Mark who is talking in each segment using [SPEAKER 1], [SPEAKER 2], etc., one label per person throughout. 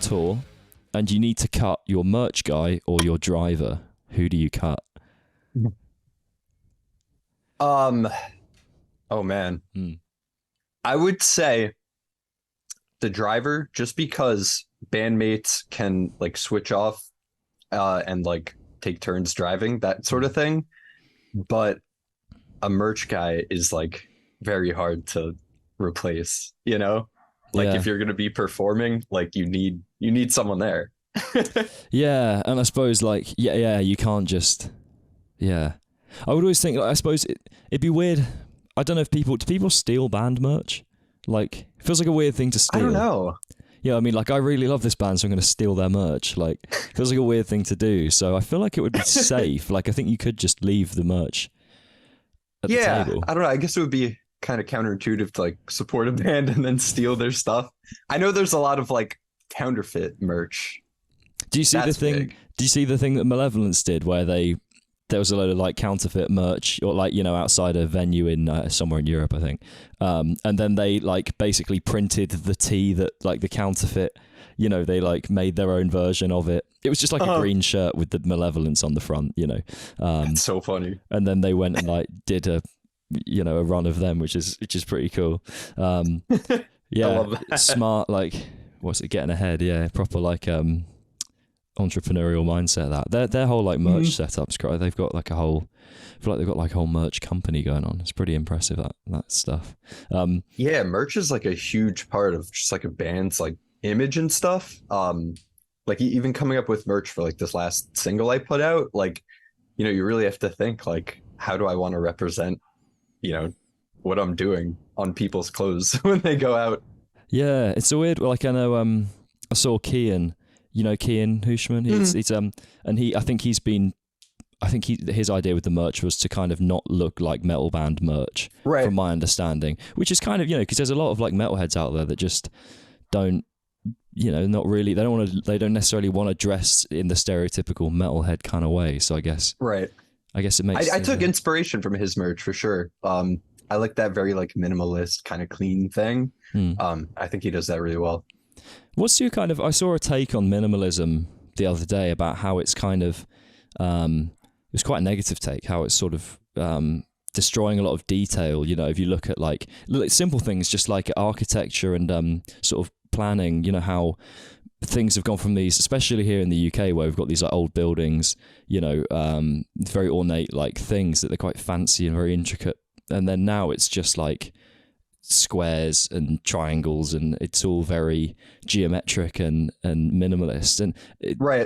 [SPEAKER 1] tour and you need to cut your merch guy or your driver, who do you cut?
[SPEAKER 2] Oh man. I would say the driver, just because bandmates can like switch off and like take turns driving, that sort of thing. But a merch guy is like very hard to replace, you know? Like if you're going to be performing, like you need someone there.
[SPEAKER 1] Yeah, and I suppose like you can't just I would always think, I suppose it'd be weird. I don't know if do people steal band merch? Like, it feels like a weird thing to steal.
[SPEAKER 2] I don't know.
[SPEAKER 1] Yeah, I mean, like, I really love this band, so I'm going to steal their merch. Like, it feels like a weird thing to do. So I feel like it would be safe. Like, I think you could just leave the merch at the table.
[SPEAKER 2] I don't know. I guess it would be kind of counterintuitive to like support a band and then steal their stuff. I know there's a lot of like counterfeit merch.
[SPEAKER 1] Do you see the thing?
[SPEAKER 2] Big.
[SPEAKER 1] Do you see the thing that Malevolence did, where there was a load of like counterfeit merch, or like, you know, outside a venue in somewhere in Europe, I think, and then they like basically printed the tee that like the counterfeit, you know, they like made their own version of it. It was just like a green shirt with the Malevolence on the front, you know.
[SPEAKER 2] That's so funny.
[SPEAKER 1] And then they went and like did a run of them, which is pretty cool. Yeah,
[SPEAKER 2] I love that.
[SPEAKER 1] Smart, like, what's it, getting ahead? Yeah, proper like entrepreneurial mindset. That their whole like merch setup's great. They've got like I feel like they've got like a whole merch company going on. It's pretty impressive, that stuff.
[SPEAKER 2] Yeah, merch is like a huge part of just like a band's like image and stuff. Like even coming up with merch for like this last single I put out, like, you know, you really have to think like, how do I want to represent, you know, what I'm doing on people's clothes when they go out?
[SPEAKER 1] Yeah, it's a weird, like, I know I saw Kian. You know Kian Hushman? He's and his idea with the merch was to kind of not look like metal band merch,
[SPEAKER 2] right?
[SPEAKER 1] From my understanding, which is kind of, you know, because there's a lot of like metalheads out there that just don't, you know, not really. They don't necessarily want to dress in the stereotypical metalhead kind of way. So I guess it makes.
[SPEAKER 2] I took inspiration from his merch for sure. I like that very like minimalist kind of clean thing. I think he does that really well.
[SPEAKER 1] What's your kind of? I saw a take on minimalism the other day about how it's kind of, it was quite a negative take, how it's sort of destroying a lot of detail. You know, if you look at like simple things, just like architecture and sort of planning, you know, how things have gone from these, especially here in the UK, where we've got these like old buildings, you know, very ornate like things that they're quite fancy and very intricate, and then now it's just like squares and triangles, and it's all very geometric and minimalist. And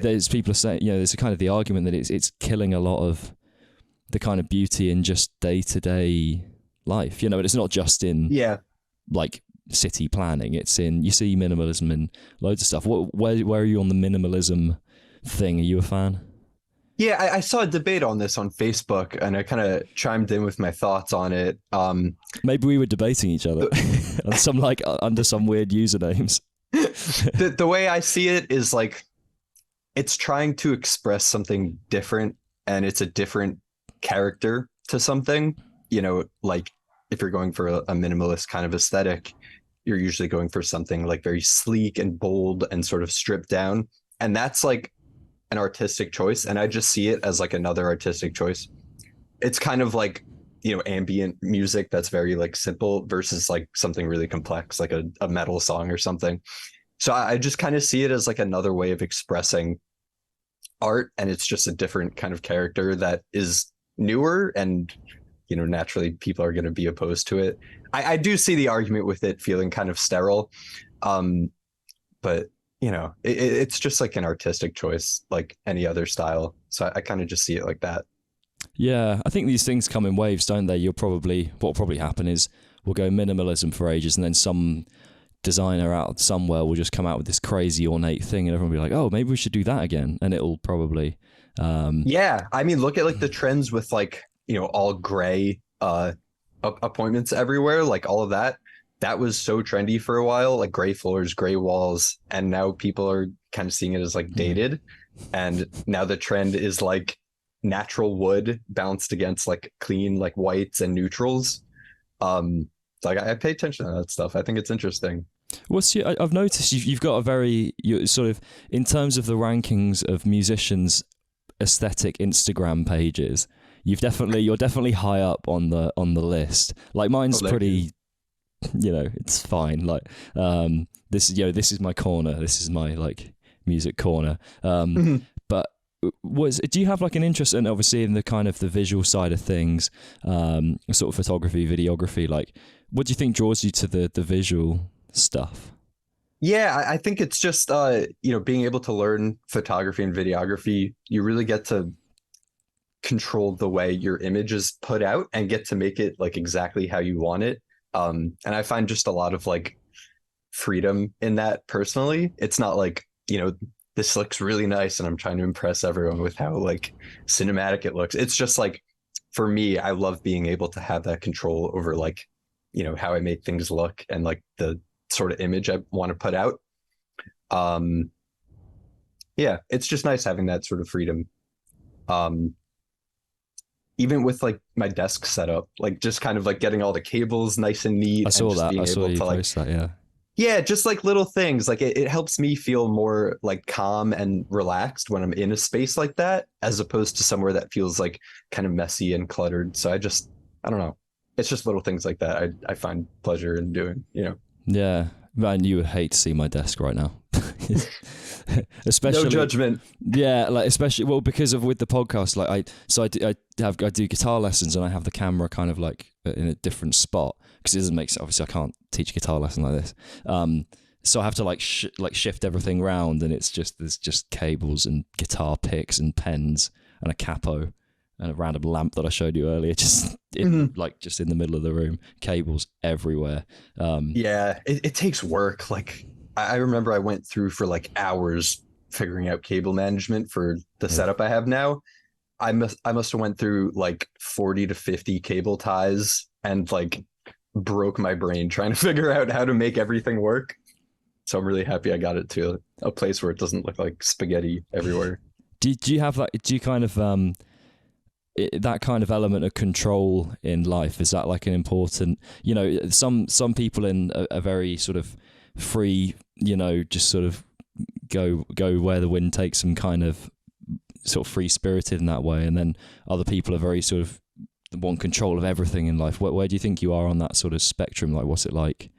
[SPEAKER 1] there's people are saying, you know, there's a kind of the argument that it's killing a lot of the kind of beauty in just day-to-day life, you know. And it's not just in like city planning, it's in, you see minimalism in loads of stuff. Where are you on the minimalism thing? Are you a fan?
[SPEAKER 2] Yeah, I saw a debate on this on Facebook, and I kind of chimed in with my thoughts on it.
[SPEAKER 1] Maybe we were debating each other on some like under some weird usernames.
[SPEAKER 2] The way I see it is like, it's trying to express something different, and it's a different character to something. You know, like if you're going for a minimalist kind of aesthetic, you're usually going for something like very sleek and bold and sort of stripped down, and that's like an artistic choice, and I just see it as like another artistic choice. It's kind of like, you know, ambient music that's very like simple versus like something really complex, like a metal song or something. So I just kind of see it as like another way of expressing art, and it's just a different kind of character that is newer, and, you know, naturally people are going to be opposed to it. I do see the argument with it feeling kind of sterile, but you know, it's just like an artistic choice, like any other style. So I kind of just see it like that.
[SPEAKER 1] Yeah, I think these things come in waves, don't they? What'll probably happen is we'll go minimalism for ages, and then some designer out somewhere will just come out with this crazy ornate thing, and everyone will be like, oh, maybe we should do that again. And it'll probably...
[SPEAKER 2] Yeah, I mean, look at like the trends with like, you know, all gray appointments everywhere, like all of that. That was so trendy for a while, like gray floors, gray walls, and now people are kind of seeing it as like dated. And now the trend is like natural wood balanced against like clean, like whites and neutrals. Like I pay attention to that stuff. I think it's interesting.
[SPEAKER 1] What's your? I've noticed you've got a very you sort of in terms of the rankings of musicians' aesthetic Instagram pages. You're definitely high up on the list. Like mine's pretty, it's fine. Like this is my corner. This is my like music corner. But do you have like an interest in obviously in the kind of the visual side of things, sort of photography, videography? Like, what do you think draws you to the visual stuff?
[SPEAKER 2] Yeah, I think it's just being able to learn photography and videography. You really get to control the way your image is put out and get to make it like exactly how you want it. And I find just a lot of like freedom in that personally. It's not like, this looks really nice and I'm trying to impress everyone with how like cinematic it looks. It's just like, for me, I love being able to have that control over like, how I make things look and like the sort of image I want to put out. Yeah, it's just nice having that sort of freedom. Even with like my desk setup, like just kind of like getting all the cables nice and neat.
[SPEAKER 1] I saw that. I saw you post that. Yeah.
[SPEAKER 2] Yeah, just like little things. Like it helps me feel more like calm and relaxed when I'm in a space like that, as opposed to somewhere that feels like kind of messy and cluttered. So I don't know. It's just little things like that I find pleasure in doing,
[SPEAKER 1] Yeah. Man, you would hate to see my desk right now. Especially,
[SPEAKER 2] no judgment.
[SPEAKER 1] Yeah, like especially because of with the podcast, like I do guitar lessons and I have the camera kind of like in a different spot because it doesn't make sense. Obviously, I can't teach a guitar lesson like this. So I have to like shift everything around, and there's just cables and guitar picks and pens and a capo and a random lamp that I showed you earlier, just in the middle of the room, cables everywhere.
[SPEAKER 2] Yeah, it takes work. Like I remember I went through for like hours figuring out cable management for the setup I have now. I must have went through like 40 to 50 cable ties and like broke my brain trying to figure out how to make everything work. So I'm really happy I got it to a place where it doesn't look like spaghetti everywhere.
[SPEAKER 1] Do you have like, do you kind of that kind of element of control in life, is that like an important, some people in a very sort of free, just sort of go where the wind takes them, kind of sort of free spirited in that way, and then other people are very sort of want control of everything in life. Where do you think you are on that sort of spectrum? Like, what's it like?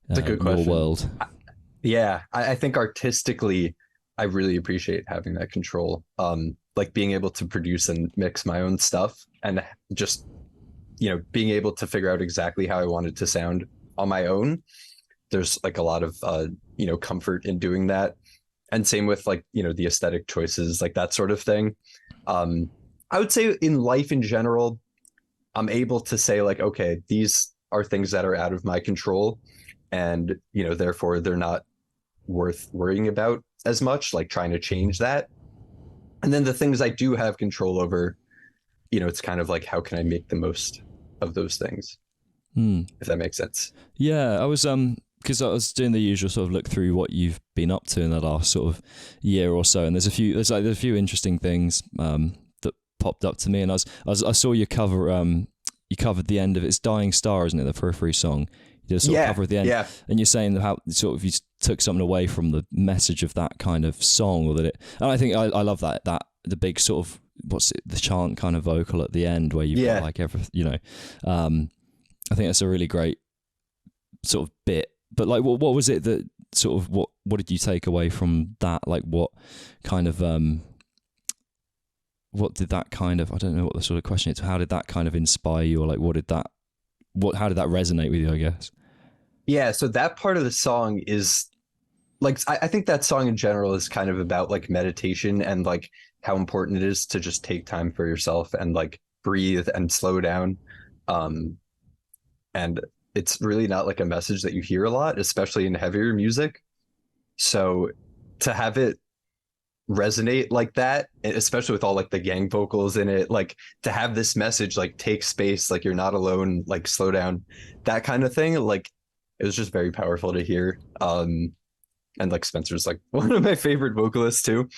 [SPEAKER 2] It's a good question.
[SPEAKER 1] Your world.
[SPEAKER 2] Yeah, I think artistically, I really appreciate having that control. Like being able to produce and mix my own stuff, and just being able to figure out exactly how I want it to sound on my own. There's like a lot of comfort in doing that, and same with like the aesthetic choices, like that sort of thing. I would say in life in general, I'm able to say like, okay, these are things that are out of my control, and therefore they're not worth worrying about as much, like trying to change that. And then the things I do have control over, it's kind of like, how can I make the most of those things? If that makes sense.
[SPEAKER 1] Yeah, I was because I was doing the usual sort of look through what you've been up to in the last sort of year or so, and there's a few interesting things that popped up to me, and I saw you cover you covered the end of It's Dying Star, isn't it, the Periphery song? You did a sort of cover at the end, and you're saying how sort of you took something away from the message of that kind of song, or that it. And I think I love that the big sort of the chant kind of vocal at the end where you've got like everything, I think that's a really great sort of bit. But like, what was it that sort of what did you take away from that? Like, what kind of what did that kind of, I don't know what the sort of question is. How did that kind of inspire you, or like how did that resonate with you, I guess?
[SPEAKER 2] Yeah, so that part of the song is like, I think that song in general is kind of about like meditation and like how important it is to just take time for yourself and like breathe and slow down. And it's really not like a message that you hear a lot, especially in heavier music. So to have it resonate like that, especially with all like the gang vocals in it, like to have this message, like take space, like you're not alone, like slow down, that kind of thing, like it was just very powerful to hear. And like Spencer's like one of my favorite vocalists too,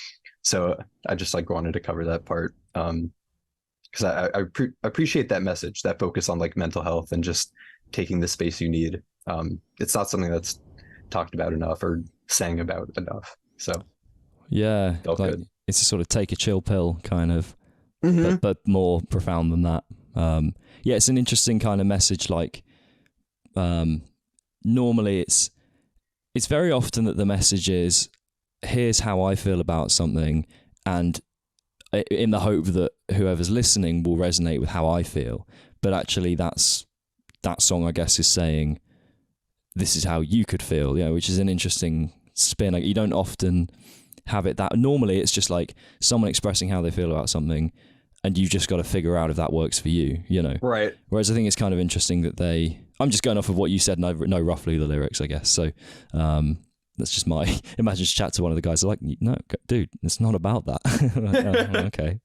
[SPEAKER 2] so I just like wanted to cover that part, because I appreciate that message, that focus on like mental health and just taking the space you need. It's not something that's talked about enough or sang about enough. So
[SPEAKER 1] yeah,
[SPEAKER 2] felt
[SPEAKER 1] like
[SPEAKER 2] good.
[SPEAKER 1] it's a sort of take a chill pill kind of,
[SPEAKER 2] Mm-hmm.
[SPEAKER 1] but more profound than that. Yeah, it's an interesting kind of message. Like, normally it's very often that the message is, here's how I feel about something, and in the hope that whoever's listening will resonate with how I feel. But actually, that song, I guess, is saying, this is how you could feel, you know, which is an interesting spin. Like, you don't often have it that. Normally, it's just like someone expressing how they feel about something, and you've just got to figure out if that works for you, you know?
[SPEAKER 2] Right.
[SPEAKER 1] Whereas I think it's kind of interesting that I'm just going off of what you said, and I know roughly the lyrics, I guess. So that's just my, imagine just chat to one of the guys, like, no, dude, it's not about that. Like, oh, okay.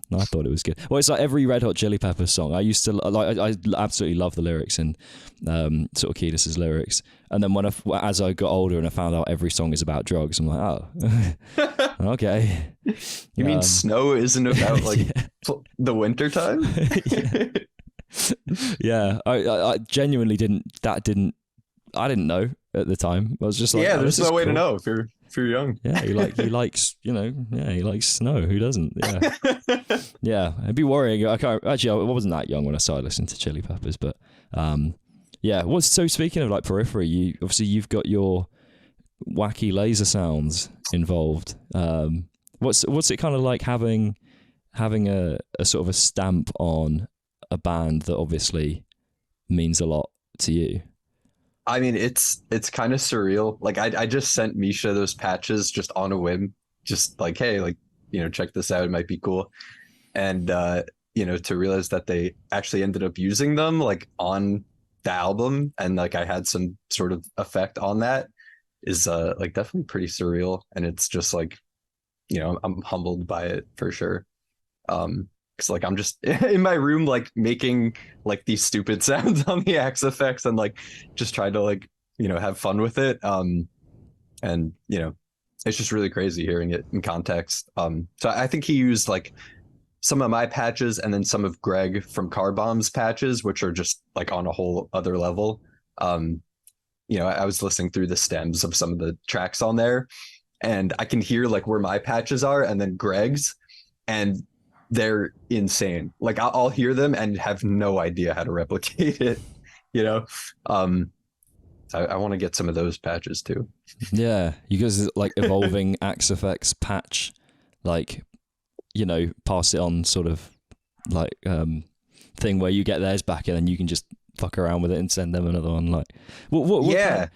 [SPEAKER 1] No, I thought it was good. Well, it's like every Red Hot Chili Peppers song. I used to like. I absolutely love the lyrics and sort of Kiedis's lyrics. And then as I got older and I found out every song is about drugs, I'm like, oh, okay.
[SPEAKER 2] You mean Snow isn't about like the winter time?
[SPEAKER 1] Yeah, I genuinely didn't. I didn't know at the time. I was just like,
[SPEAKER 2] yeah,
[SPEAKER 1] oh,
[SPEAKER 2] there's no way to know if you're young.
[SPEAKER 1] Yeah, he likes, you know, yeah, he likes Snow. Who doesn't? Yeah. Yeah, it'd be worrying. I wasn't that young when I started listening to Chili Peppers, but yeah. So speaking of like Periphery, you've got your wacky laser sounds involved. What's it kind of like having a sort of a stamp on a band that obviously means a lot to you?
[SPEAKER 2] I mean, it's kind of surreal. Like I just sent Misha those patches just on a whim, just like, hey, like, you know, check this out, it might be cool. And you know, to realize that they actually ended up using them like on the album, and like I had some sort of effect on that is like definitely pretty surreal. And it's just like, you know, I'm humbled by it for sure. Cause like I'm just in my room like making like these stupid sounds on the Axe effects and like just try to like, you know, have fun with it. And you know, it's just really crazy hearing it in context. So I think he used like some of my patches and then some of Greg from Car Bomb's patches, which are just like on a whole other level. You know, I was listening through the stems of some of the tracks on there, and I can hear like where my patches are and then Greg's, and they're insane. Like I'll hear them and have no idea how to replicate it, you know? I want to get some of those patches too.
[SPEAKER 1] Yeah. You guys like evolving Axe Effects patch, like, you know, pass it on sort of like thing where you get theirs back and then you can just fuck around with it and send them another one. Like what
[SPEAKER 2] yeah.
[SPEAKER 1] Kind of...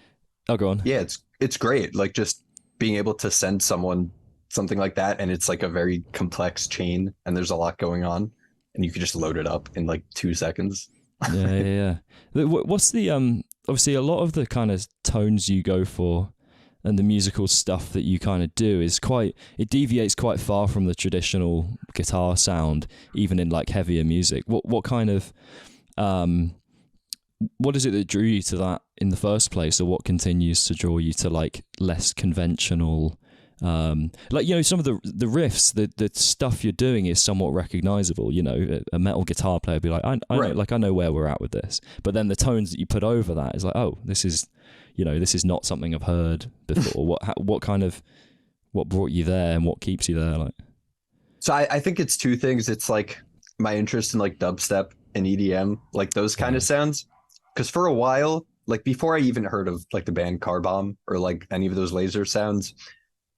[SPEAKER 1] Oh, go on.
[SPEAKER 2] Yeah, it's great. Like just being able to send someone something like that, and it's like a very complex chain and there's a lot going on, and you can just load it up in like 2 seconds.
[SPEAKER 1] Yeah. What's the obviously a lot of the kind of tones you go for and the musical stuff that you kind of do is it deviates quite far from the traditional guitar sound, even in like heavier music. What kind of what is it that drew you to that in the first place, or what continues to draw you to like less conventional, like, you know, some of the riffs, the stuff you're doing is somewhat recognizable, you know, a metal guitar player would be like, I know where we're at with this, but then the tones that you put over that is like, oh, this is not something I've heard before. what brought you there and what keeps you there? Like,
[SPEAKER 2] so I think it's two things. It's like my interest in like dubstep and EDM, like those kind of sounds, because for a while, like before I even heard of like the band Car Bomb or like any of those laser sounds,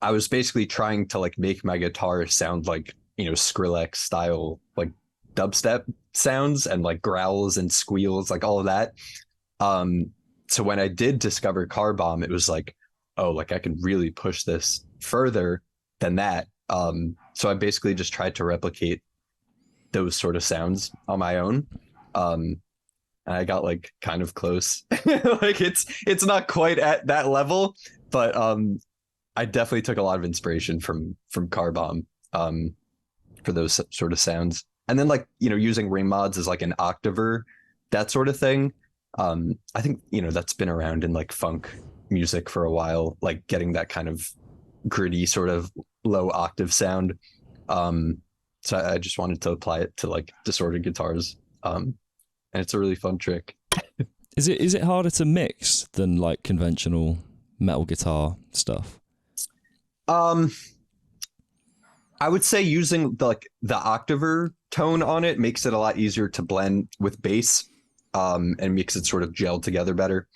[SPEAKER 2] I was basically trying to like make my guitar sound like, you know, Skrillex style, like dubstep sounds and like growls and squeals, like all of that. So when I did discover Car Bomb, it was like, oh, like I can really push this further than that. So I basically just tried to replicate those sort of sounds on my own. And I got like kind of close. Like it's not quite at that level, but I definitely took a lot of inspiration from Car Bomb for those sort of sounds. And then like, you know, using ring mods as like an octaver, that sort of thing. I think, you know, that's been around in like funk music for a while, like getting that kind of gritty sort of low octave sound. So I just wanted to apply it to like distorted guitars. And it's a really fun trick.
[SPEAKER 1] Is it harder to mix than like conventional metal guitar stuff?
[SPEAKER 2] I would say using the octaver tone on it makes it a lot easier to blend with bass, and makes it sort of gel together better.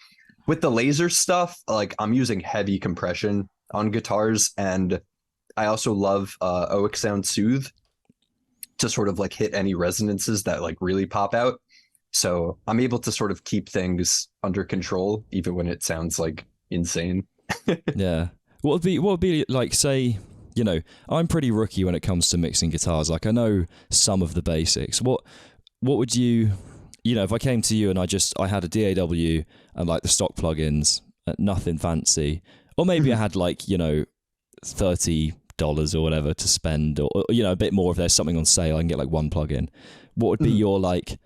[SPEAKER 2] With the laser stuff, like I'm using heavy compression on guitars, and I also love OX Sound Soothe to sort of like hit any resonances that like really pop out. So I'm able to sort of keep things under control even when it sounds like insane.
[SPEAKER 1] Yeah. What would be like, say, you know, I'm pretty rookie when it comes to mixing guitars. Like I know some of the basics. What would you know, if I came to you and I had a DAW and like the stock plugins, nothing fancy, or maybe I had like, you know, $30 or whatever to spend, or you know, a bit more if there's something on sale, I can get like one plugin. What would be your like,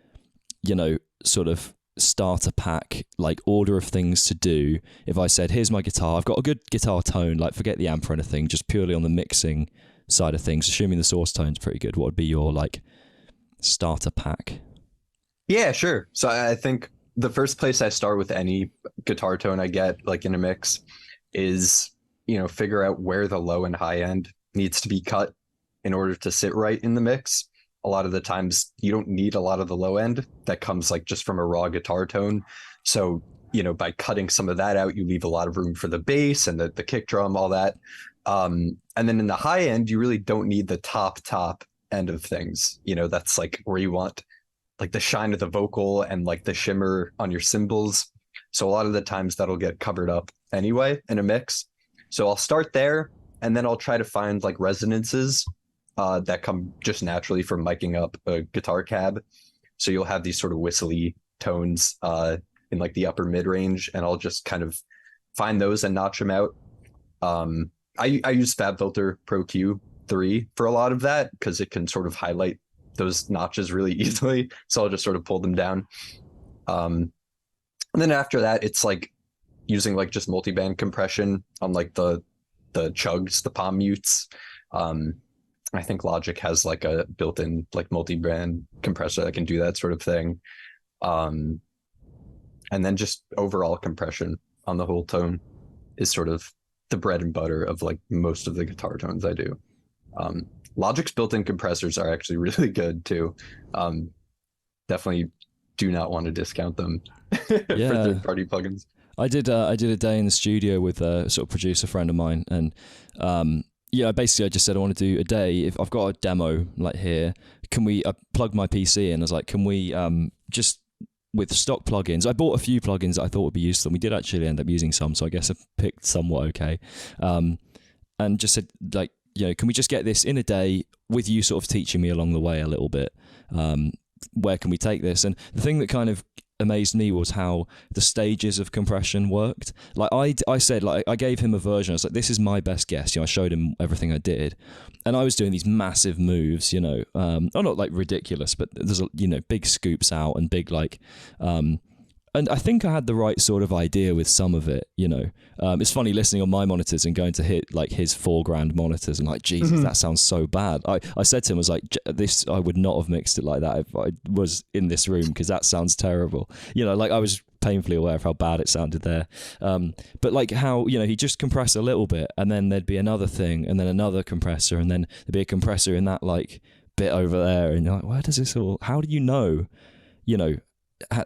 [SPEAKER 1] you know, sort of starter pack, like order of things to do if I said, here's my guitar, I've got a good guitar tone, like forget the amp or anything, just purely on the mixing side of things, assuming the source tone's pretty good, what would be your like starter pack?
[SPEAKER 2] Yeah, sure. So I think the first place I start with any guitar tone I get like in a mix is, you know, figure out where the low and high end needs to be cut in order to sit right in the mix. A lot of the times you don't need a lot of the low end that comes like just from a raw guitar tone. So, you know, by cutting some of that out, you leave a lot of room for the bass and the kick drum, all that. And then in the high end, you really don't need the top end of things. You know, that's like where you want like the shine of the vocal and like the shimmer on your cymbals. So a lot of the times that'll get covered up anyway in a mix. So I'll start there, and then I'll try to find like resonances that come just naturally from miking up a guitar cab. So you'll have these sort of whistly tones in like the upper mid range, and I'll just kind of find those and notch them out. I use FabFilter Pro Q3 for a lot of that because it can sort of highlight those notches really easily. So I'll just sort of pull them down. And then after that, it's like using like just multiband compression on like the chugs, the palm mutes. I think Logic has like a built-in like multi-band compressor that can do that sort of thing. And then just overall compression on the whole tone is sort of the bread and butter of like most of the guitar tones I do. Logic's built-in compressors are actually really good too. Definitely do not want to discount them for third-party plugins. I did
[SPEAKER 1] a day in the studio with a sort of producer friend of mine, and basically I just said I want to do a day. If I've got a demo like here, can we? I plugged my PC in. I was like, can we just with stock plugins? I bought a few plugins that I thought would be useful. We did actually end up using some, so I guess I picked somewhat okay. And just said like, you know, can we just get this in a day with you sort of teaching me along the way a little bit? Where can we take this? And the thing that kind of amazed me was how the stages of compression worked. Like I said, like I gave him a version. I was like, this is my best guess. You know, I showed him everything I did, and I was doing these massive moves. You know, not like ridiculous, but there's big scoops out and big like. And I think I had the right sort of idea with some of it, you know. It's funny listening on my monitors and going to hit like his $4,000 monitors and like, Jesus, that sounds so bad. I said to him, I was like, this, I would not have mixed it like that if I was in this room because that sounds terrible. You know, like I was painfully aware of how bad it sounded there. But like how, you know, he just compress a little bit and then there'd be another thing and then another compressor and then there'd be a compressor in that like bit over there. And you're like, where does this all, how do you know,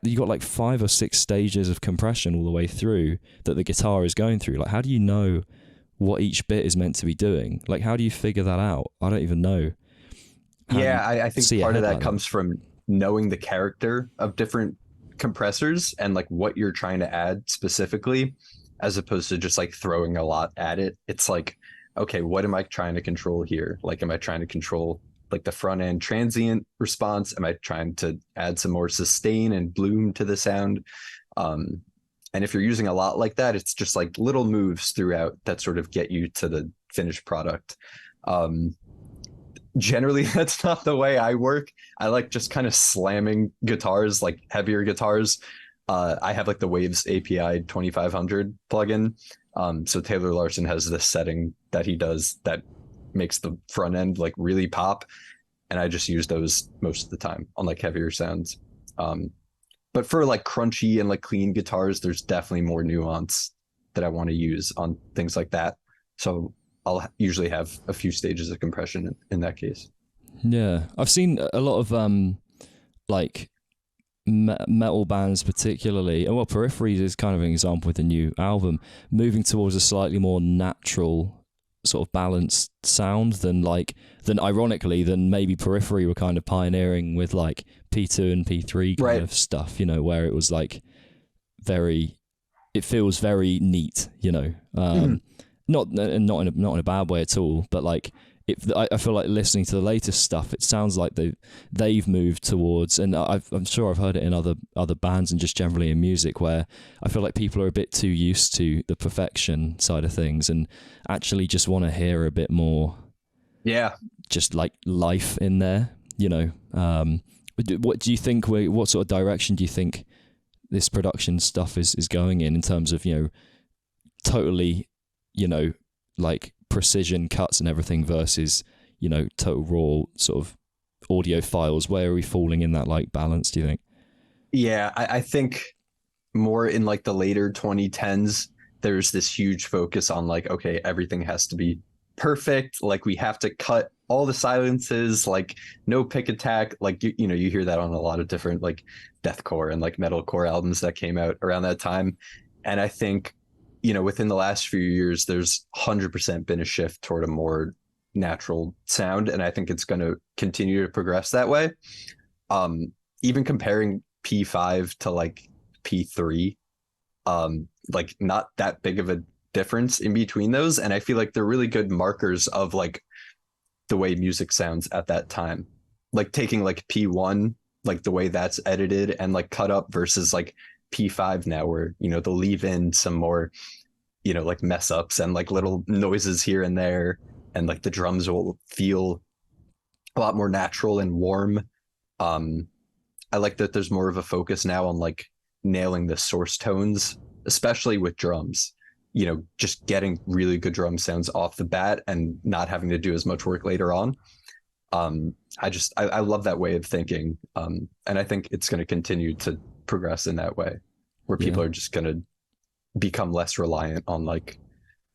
[SPEAKER 1] you got like 5 or 6 stages of compression all the way through that the guitar is going through. Like, how do you know what each bit is meant to be doing? Like, how do you figure that out? I don't even know.
[SPEAKER 2] I think part of that comes from knowing the character of different compressors and like what you're trying to add specifically, as opposed to just like throwing a lot at it. It's like, okay, what am I trying to control here? Like, am I trying to control like the front end transient response? Am I trying to add some more sustain and bloom to the sound? And if you're using a lot like that, it's just like little moves throughout that sort of get you to the finished product. Generally, that's not the way I work. I like just kind of slamming guitars, like heavier guitars. I have like the Waves API 2500 plugin. So Taylor Larson has this setting that he does that makes the front end like really pop, and I just use those most of the time on like heavier sounds. But for like crunchy and like clean guitars, there's definitely more nuance that I want to use on things like that. So I'll usually have a few stages of compression in that case.
[SPEAKER 1] Yeah, I've seen a lot of like metal bands particularly, and well, Periphery is kind of an example with the new album, moving towards a slightly more natural sort of balanced sound than ironically than maybe Periphery were kind of pioneering with like P2 and P3 kind of stuff, you know, where it was like it feels very neat, you know, not in a bad way at all, but like I feel like listening to the latest stuff, it sounds like they've moved towards, and I'm sure I've heard it in other bands and just generally in music, where I feel like people are a bit too used to the perfection side of things and actually just want to hear a bit more, just like life in there, you know. What do you think? What sort of direction do you think this production stuff is going in terms of, you know, totally, you know, like precision cuts and everything versus, you know, total raw sort of audio files? Where are we falling in that like balance, do you think?
[SPEAKER 2] Yeah, I think more in like the later 2010s, there's this huge focus on like, okay, everything has to be perfect. Like we have to cut all the silences, like no pick attack. Like, you know, you hear that on a lot of different like deathcore and like metalcore albums that came out around that time. And I think, you know, within the last few years, there's 100% been a shift toward a more natural sound. And I think it's going to continue to progress that way. Even comparing P5 to like P3, like not that big of a difference in between those. And I feel like they're really good markers of like the way music sounds at that time. Like taking like P1, like the way that's edited and like cut up versus like P5 now, where, you know, they'll leave in some more, you know, like mess ups and like little noises here and there, and like the drums will feel a lot more natural and warm. I like that there's more of a focus now on like nailing the source tones, especially with drums, you know, just getting really good drum sounds off the bat and not having to do as much work later on. I love that way of thinking. And I think it's going to continue to progress in that way, where people are just going to become less reliant on like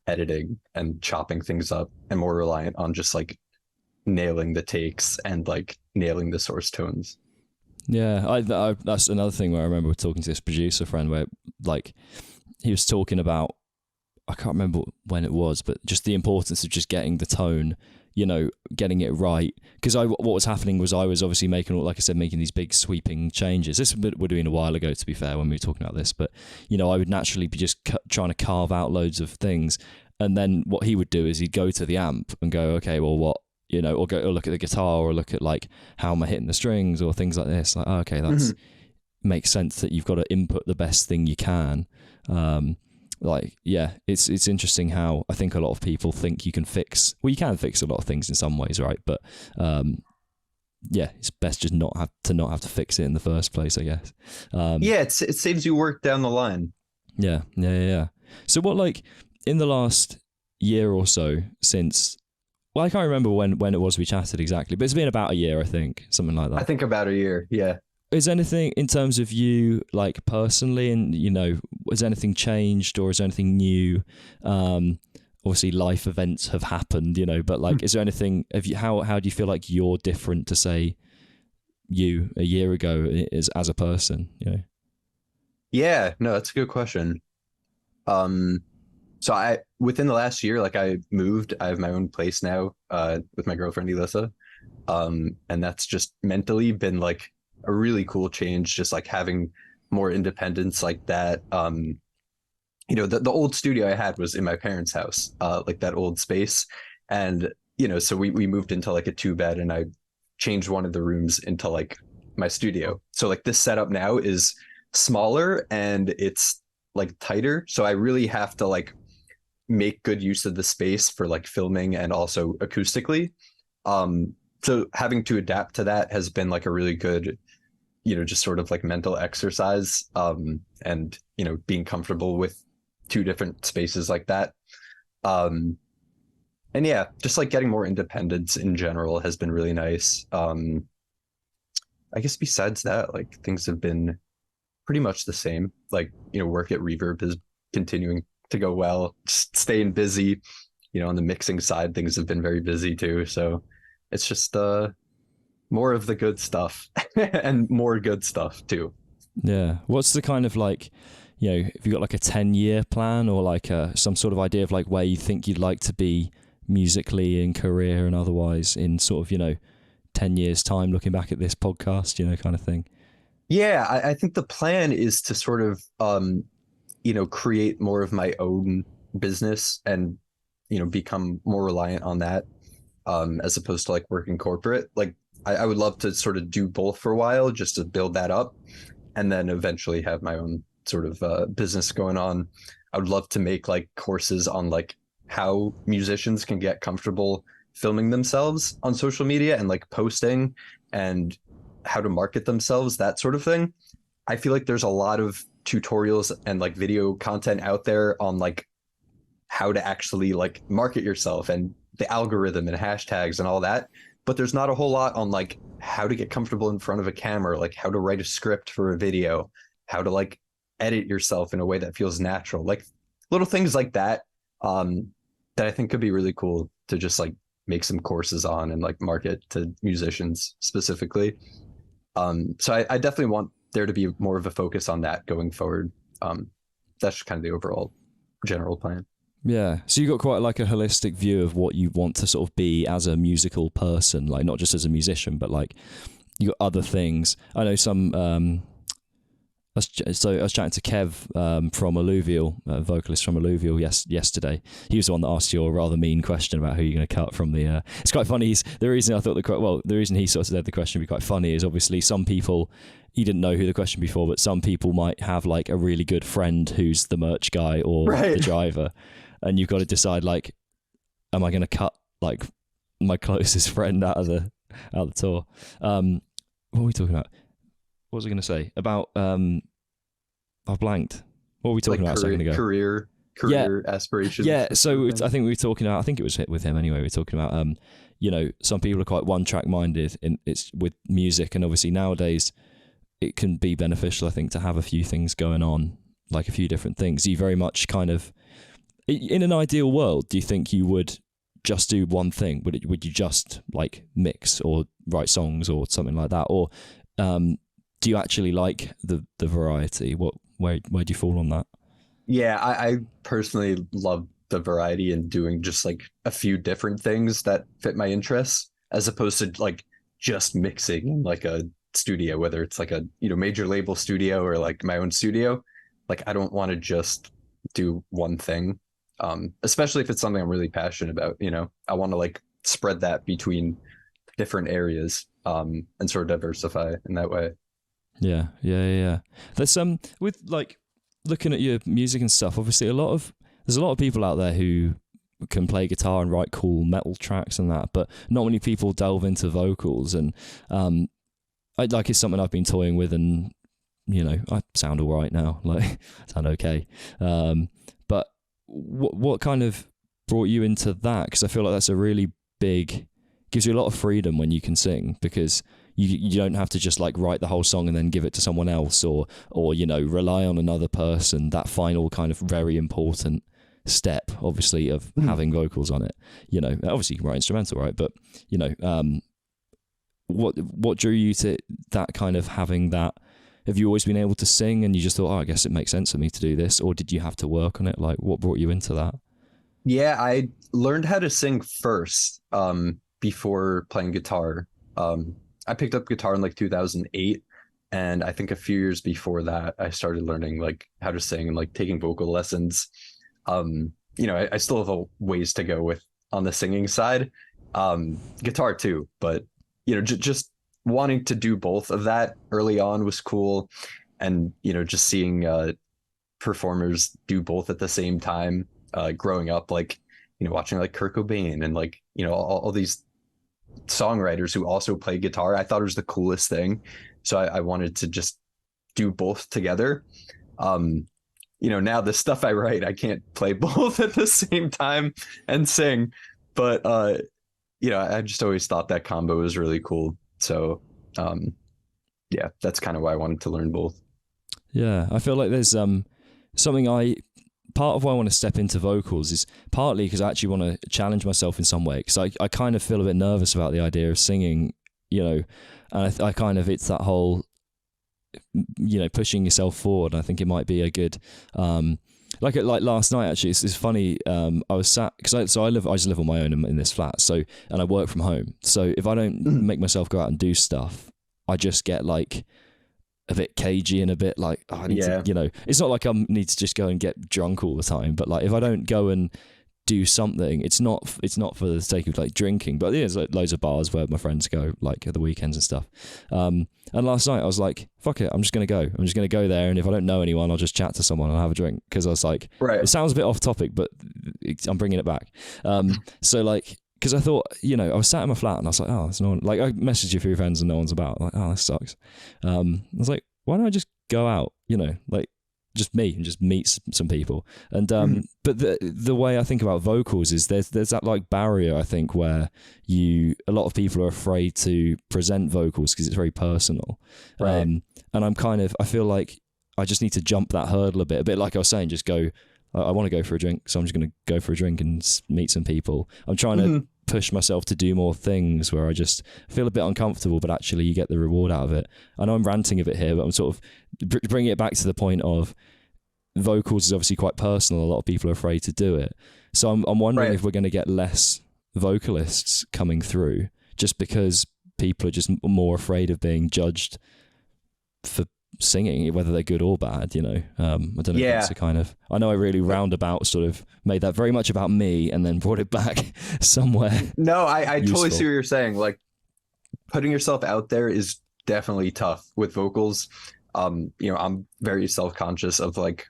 [SPEAKER 2] editing and chopping things up and more reliant on just like nailing the takes and like nailing the source tones.
[SPEAKER 1] Yeah, I that's another thing where I remember talking to this producer friend where like he was talking about, I can't remember when it was, but just the importance of just getting the tone, you know, getting it right. Because what was happening was I was obviously making, like I said, making these big sweeping changes. This would have been a while ago, to be fair, when we were talking about this. But, you know, I would naturally be just trying to carve out loads of things. And then what he would do is he'd go to the amp and go, okay, well, what, you know, or look at the guitar or look at like how am I hitting the strings or things like this. Like, oh, okay, that's makes sense that you've got to input the best thing you can. Like, yeah, it's interesting how I think a lot of people think you can fix a lot of things in some ways, right? But yeah, it's best just not have to fix it in the first place, I guess.
[SPEAKER 2] Yeah, it saves you work down the line.
[SPEAKER 1] Yeah. So what, like, in the last year or so since, well, I can't remember when it was we chatted exactly, but it's been about a year, I think, something like that.
[SPEAKER 2] I think about a year, yeah.
[SPEAKER 1] Is anything in terms of you, like personally, and, you know, has anything changed or is there anything new? Obviously life events have happened, you know, but like, is there anything, how do you feel like you're different to, say, you a year ago as a person, you know?
[SPEAKER 2] Yeah, no, that's a good question. So within the last year, like I moved, I have my own place now, with my girlfriend, Elissa. And that's just mentally been like a really cool change, just like having more independence like that. You know, the old studio I had was in my parents' house, like that old space. And, you know, so we moved into like a 2-bed and I changed one of the rooms into like my studio. So like this setup now is smaller and it's like tighter. So I really have to like make good use of the space for like filming and also acoustically. So having to adapt to that has been like a really good, you know, just sort of like mental exercise, and, you know, being comfortable with 2 different spaces like that. And yeah, just like getting more independence in general has been really nice. I guess besides that, like things have been pretty much the same. Like, you know, work at Reverb is continuing to go well. Just staying busy, on the mixing side, things have been very busy too. So it's just more of the good stuff and more good stuff too.
[SPEAKER 1] Yeah. What's the kind of like, have you got like a 10-year plan or like some sort of idea of like where you think you'd like to be musically in career and otherwise in sort of, 10 years time looking back at this podcast, kind of thing?
[SPEAKER 2] Yeah, I think the plan is to sort of, create more of my own business and, become more reliant on that as opposed to like working corporate. Like I would love to sort of do both for a while just to build that up and then eventually have my own sort of business going on. I would love to make like courses on like how musicians can get comfortable filming themselves on social media and like posting and how to market themselves, that sort of thing. I feel like there's a lot of tutorials and like video content out there on like how to actually like market yourself and the algorithm and hashtags and all that. But there's not a whole lot on like how to get comfortable in front of a camera, like how to write a script for a video, how to like edit yourself in a way that feels natural, like little things like that, that I think could be really cool to just like make some courses on and like market to musicians specifically. So I definitely want there to be more of a focus on that going forward. That's kind of the overall general plan.
[SPEAKER 1] Yeah. So you got quite like a holistic view of what you want to sort of be as a musical person, like not just as a musician, but like you got other things. I know some, I was chatting to Kev from Alluvial, vocalist from Alluvial yesterday. He was the one that asked you a rather mean question about who you're going to cut from the... It's quite funny. The reason I thought the reason he sort of said the question would be quite funny is obviously some people, he didn't know who the question before, but some people might have like a really good friend who's the merch guy or the driver. And you've got to decide like, am I going to cut like my closest friend out of the tour? What were we talking about? What was I going to say about? I've blanked. What were we talking about a second ago?
[SPEAKER 2] Career aspirations.
[SPEAKER 1] Yeah. So I think we were talking about. I think it was with him anyway. We were talking about. Some people are quite one-track minded in it's with music, and obviously nowadays it can be beneficial, I think, to have a few things going on, like a few different things. You very much kind of, in an ideal world, do you think you would just do one thing? Would you just like mix or write songs or something like that, or do you actually like the variety? Where do you fall on that?
[SPEAKER 2] Yeah, I personally love the variety and doing just like a few different things that fit my interests, as opposed to like just mixing in like a studio, whether it's like a major label studio or like my own studio. Like I don't want to just do one thing, especially if it's something I'm really passionate about. I want to like spread that between different areas and sort of diversify in that way.
[SPEAKER 1] Yeah. There's with like looking at your music and stuff. Obviously, there's a lot of people out there who can play guitar and write cool metal tracks and that, but not many people delve into vocals. And it's something I've been toying with, and I sound all right now. Like I sound okay. But what kind of brought you into that? Because I feel like that's a really big, gives you a lot of freedom when you can sing, because you don't have to just like write the whole song and then give it to someone else, or rely on another person. That final kind of very important step, obviously, of having vocals on it. Obviously you can write instrumental, right? But what drew you to that kind of having that? Have you always been able to sing and you just thought, I guess it makes sense for me to do this, or did you have to work on it? Like, what brought you into that?
[SPEAKER 2] Yeah, I learned how to sing first before playing guitar. I picked up guitar in like 2008, and I think a few years before that I started learning like how to sing and like taking vocal lessons. I still have a ways to go with on the singing side, guitar too, but just wanting to do both of that early on was cool. And just seeing performers do both at the same time, growing up, like watching like Kurt Cobain and like all these songwriters who also play guitar. I thought it was the coolest thing, so I wanted to just do both together. Now the stuff I write, I can't play both at the same time and sing, but I just always thought that combo was really cool. So that's kind of why I wanted to learn both.
[SPEAKER 1] Yeah, I feel like there's something I part of why I want to step into vocals is partly because I actually want to challenge myself in some way, because I kind of feel a bit nervous about the idea of singing, you know, and I kind of, it's that whole, you know, pushing yourself forward. I think it might be a good, like last night actually, it's funny. I was sat, because I just live on my own in this flat, so, and I work from home. So if I don't make myself go out and do stuff, I just get like a bit cagey and a bit like, oh, I need to, you know, it's not like I need to just go and get drunk all the time, but like if I don't go and do something, it's not for the sake of like drinking, but there's like loads of bars where my friends go like at the weekends and stuff. And last night I was like, fuck it, I'm just going to go there, and if I don't know anyone, I'll just chat to someone and have a drink, because I was like, it sounds a bit off topic, but I'm bringing it back. So like, because I thought, you know, I was sat in my flat and I was like, oh, there's no one. Like, I messaged you for your friends and no one's about. I'm like, oh, this sucks. I was like, why don't I just go out? You know, like just me and just meet some people. And but the way I think about vocals is there's that like barrier, I think, where a lot of people are afraid to present vocals because it's very personal. And I feel like I just need to jump that hurdle a bit like I was saying, just go. I want to go for a drink, so I'm just going to go for a drink and meet some people. I'm trying to push myself to do more things where I just feel a bit uncomfortable, but actually you get the reward out of it. I know I'm ranting a bit here, but I'm sort of bringing it back to the point of vocals is obviously quite personal. A lot of people are afraid to do it. So I'm wondering if we're going to get less vocalists coming through just because people are just more afraid of being judged for singing, whether they're good or bad, you know. I don't know if that's a kind of, I know I really roundabout sort of made that very much about me and then brought it back somewhere.
[SPEAKER 2] No, I totally see what you're saying. Like, putting yourself out there is definitely tough with vocals. You know, I'm very self-conscious of like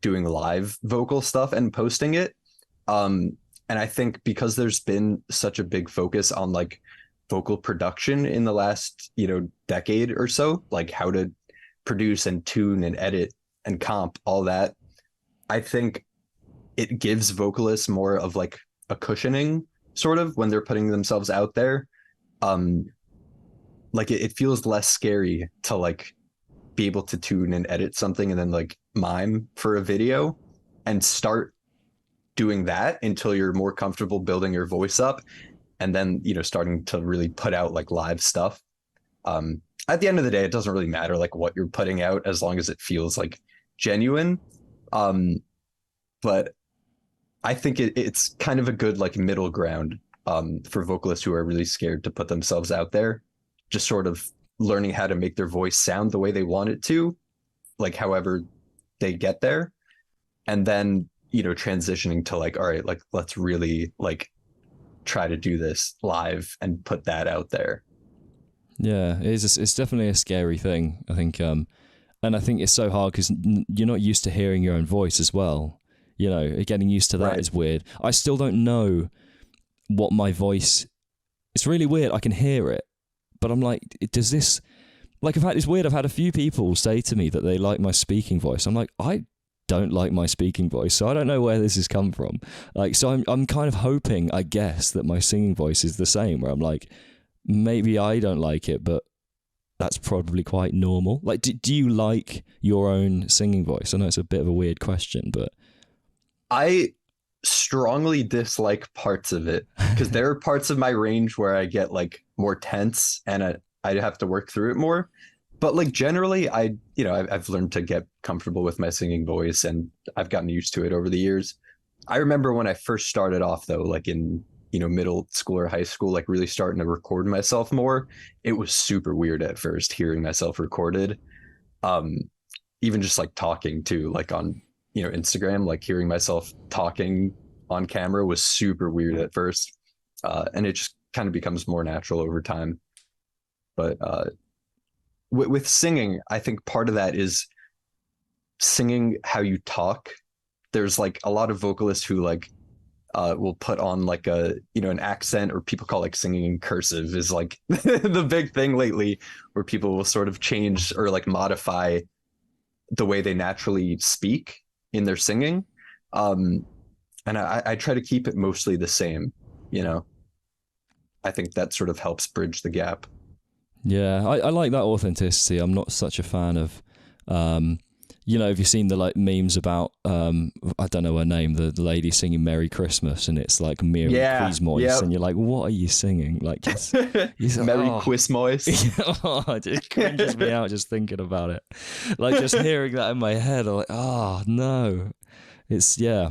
[SPEAKER 2] doing live vocal stuff and posting it. And I think because there's been such a big focus on like vocal production in the last, you know, decade or so, like how to produce and tune and edit and comp, all that, I think it gives vocalists more of like a cushioning sort of when they're putting themselves out there. Like it feels less scary to like be able to tune and edit something and then like mime for a video and start doing that until you're more comfortable building your voice up, and then, you know, starting to really put out like live stuff. At the end of the day, it doesn't really matter like what you're putting out as long as it feels like genuine. But I think it's kind of a good like middle ground for vocalists who are really scared to put themselves out there, just sort of learning how to make their voice sound the way they want it to, like however they get there. And then, you know, transitioning to like, all right, like let's really like try to do this live and put that out there.
[SPEAKER 1] Yeah, it's definitely a scary thing, I think. And I think it's so hard because you're not used to hearing your own voice as well. You know, getting used to that is weird. I still don't know what my voice, it's really weird. I can hear it, but I'm like, does this, like it's weird. I've had a few people say to me that they like my speaking voice. I'm like, I don't like my speaking voice, so I don't know where this has come from. Like, so I'm kind of hoping, I guess, that my singing voice is the same, where I'm like, maybe I don't like it, but that's probably quite normal. Like, do you like your own singing voice? I know it's a bit of a weird question, but
[SPEAKER 2] I strongly dislike parts of it because there are parts of my range where I get like more tense and I have to work through it more. But like generally, I've learned to get comfortable with my singing voice and I've gotten used to it over the years. I remember when I first started off though, like in, you know, middle school or high school, like really starting to record myself more. It was super weird at first hearing myself recorded. Even just like talking too, like on, you know, Instagram, like hearing myself talking on camera was super weird at first. And it just kind of becomes more natural over time. But with singing, I think part of that is singing how you talk. There's like a lot of vocalists who like will put on like a, you know, an accent, or people call like singing in cursive is like the big thing lately, where people will sort of change or like modify the way they naturally speak in their singing. And I try to keep it mostly the same, you know. I think that sort of helps bridge the gap.
[SPEAKER 1] Yeah, I like that authenticity. I'm not such a fan of you know, have you seen the like memes about I don't know her name, the lady singing Merry Christmas, and it's like Merry Christmas, and you're like, what are you singing? Like, it's
[SPEAKER 2] Merry Christmas.
[SPEAKER 1] Oh, it cringes me out just thinking about it. Like, just hearing that in my head, I'm like, oh no. It's yeah.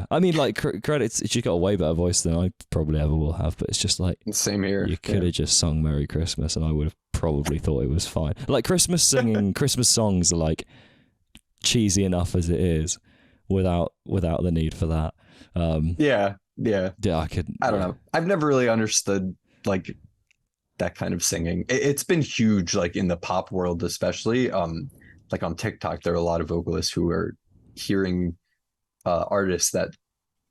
[SPEAKER 1] I mean, like, credits. She got a way better voice than I probably ever will have, but it's just like,
[SPEAKER 2] same here.
[SPEAKER 1] You could have just sung Merry Christmas, and I would have probably thought it was fine. Like, Christmas songs are like cheesy enough as it is, without the need for that.
[SPEAKER 2] Yeah.
[SPEAKER 1] I
[SPEAKER 2] don't know. I've never really understood like that kind of singing. It's been huge, like in the pop world, especially. Like on TikTok, there are a lot of vocalists who are hearing artists that,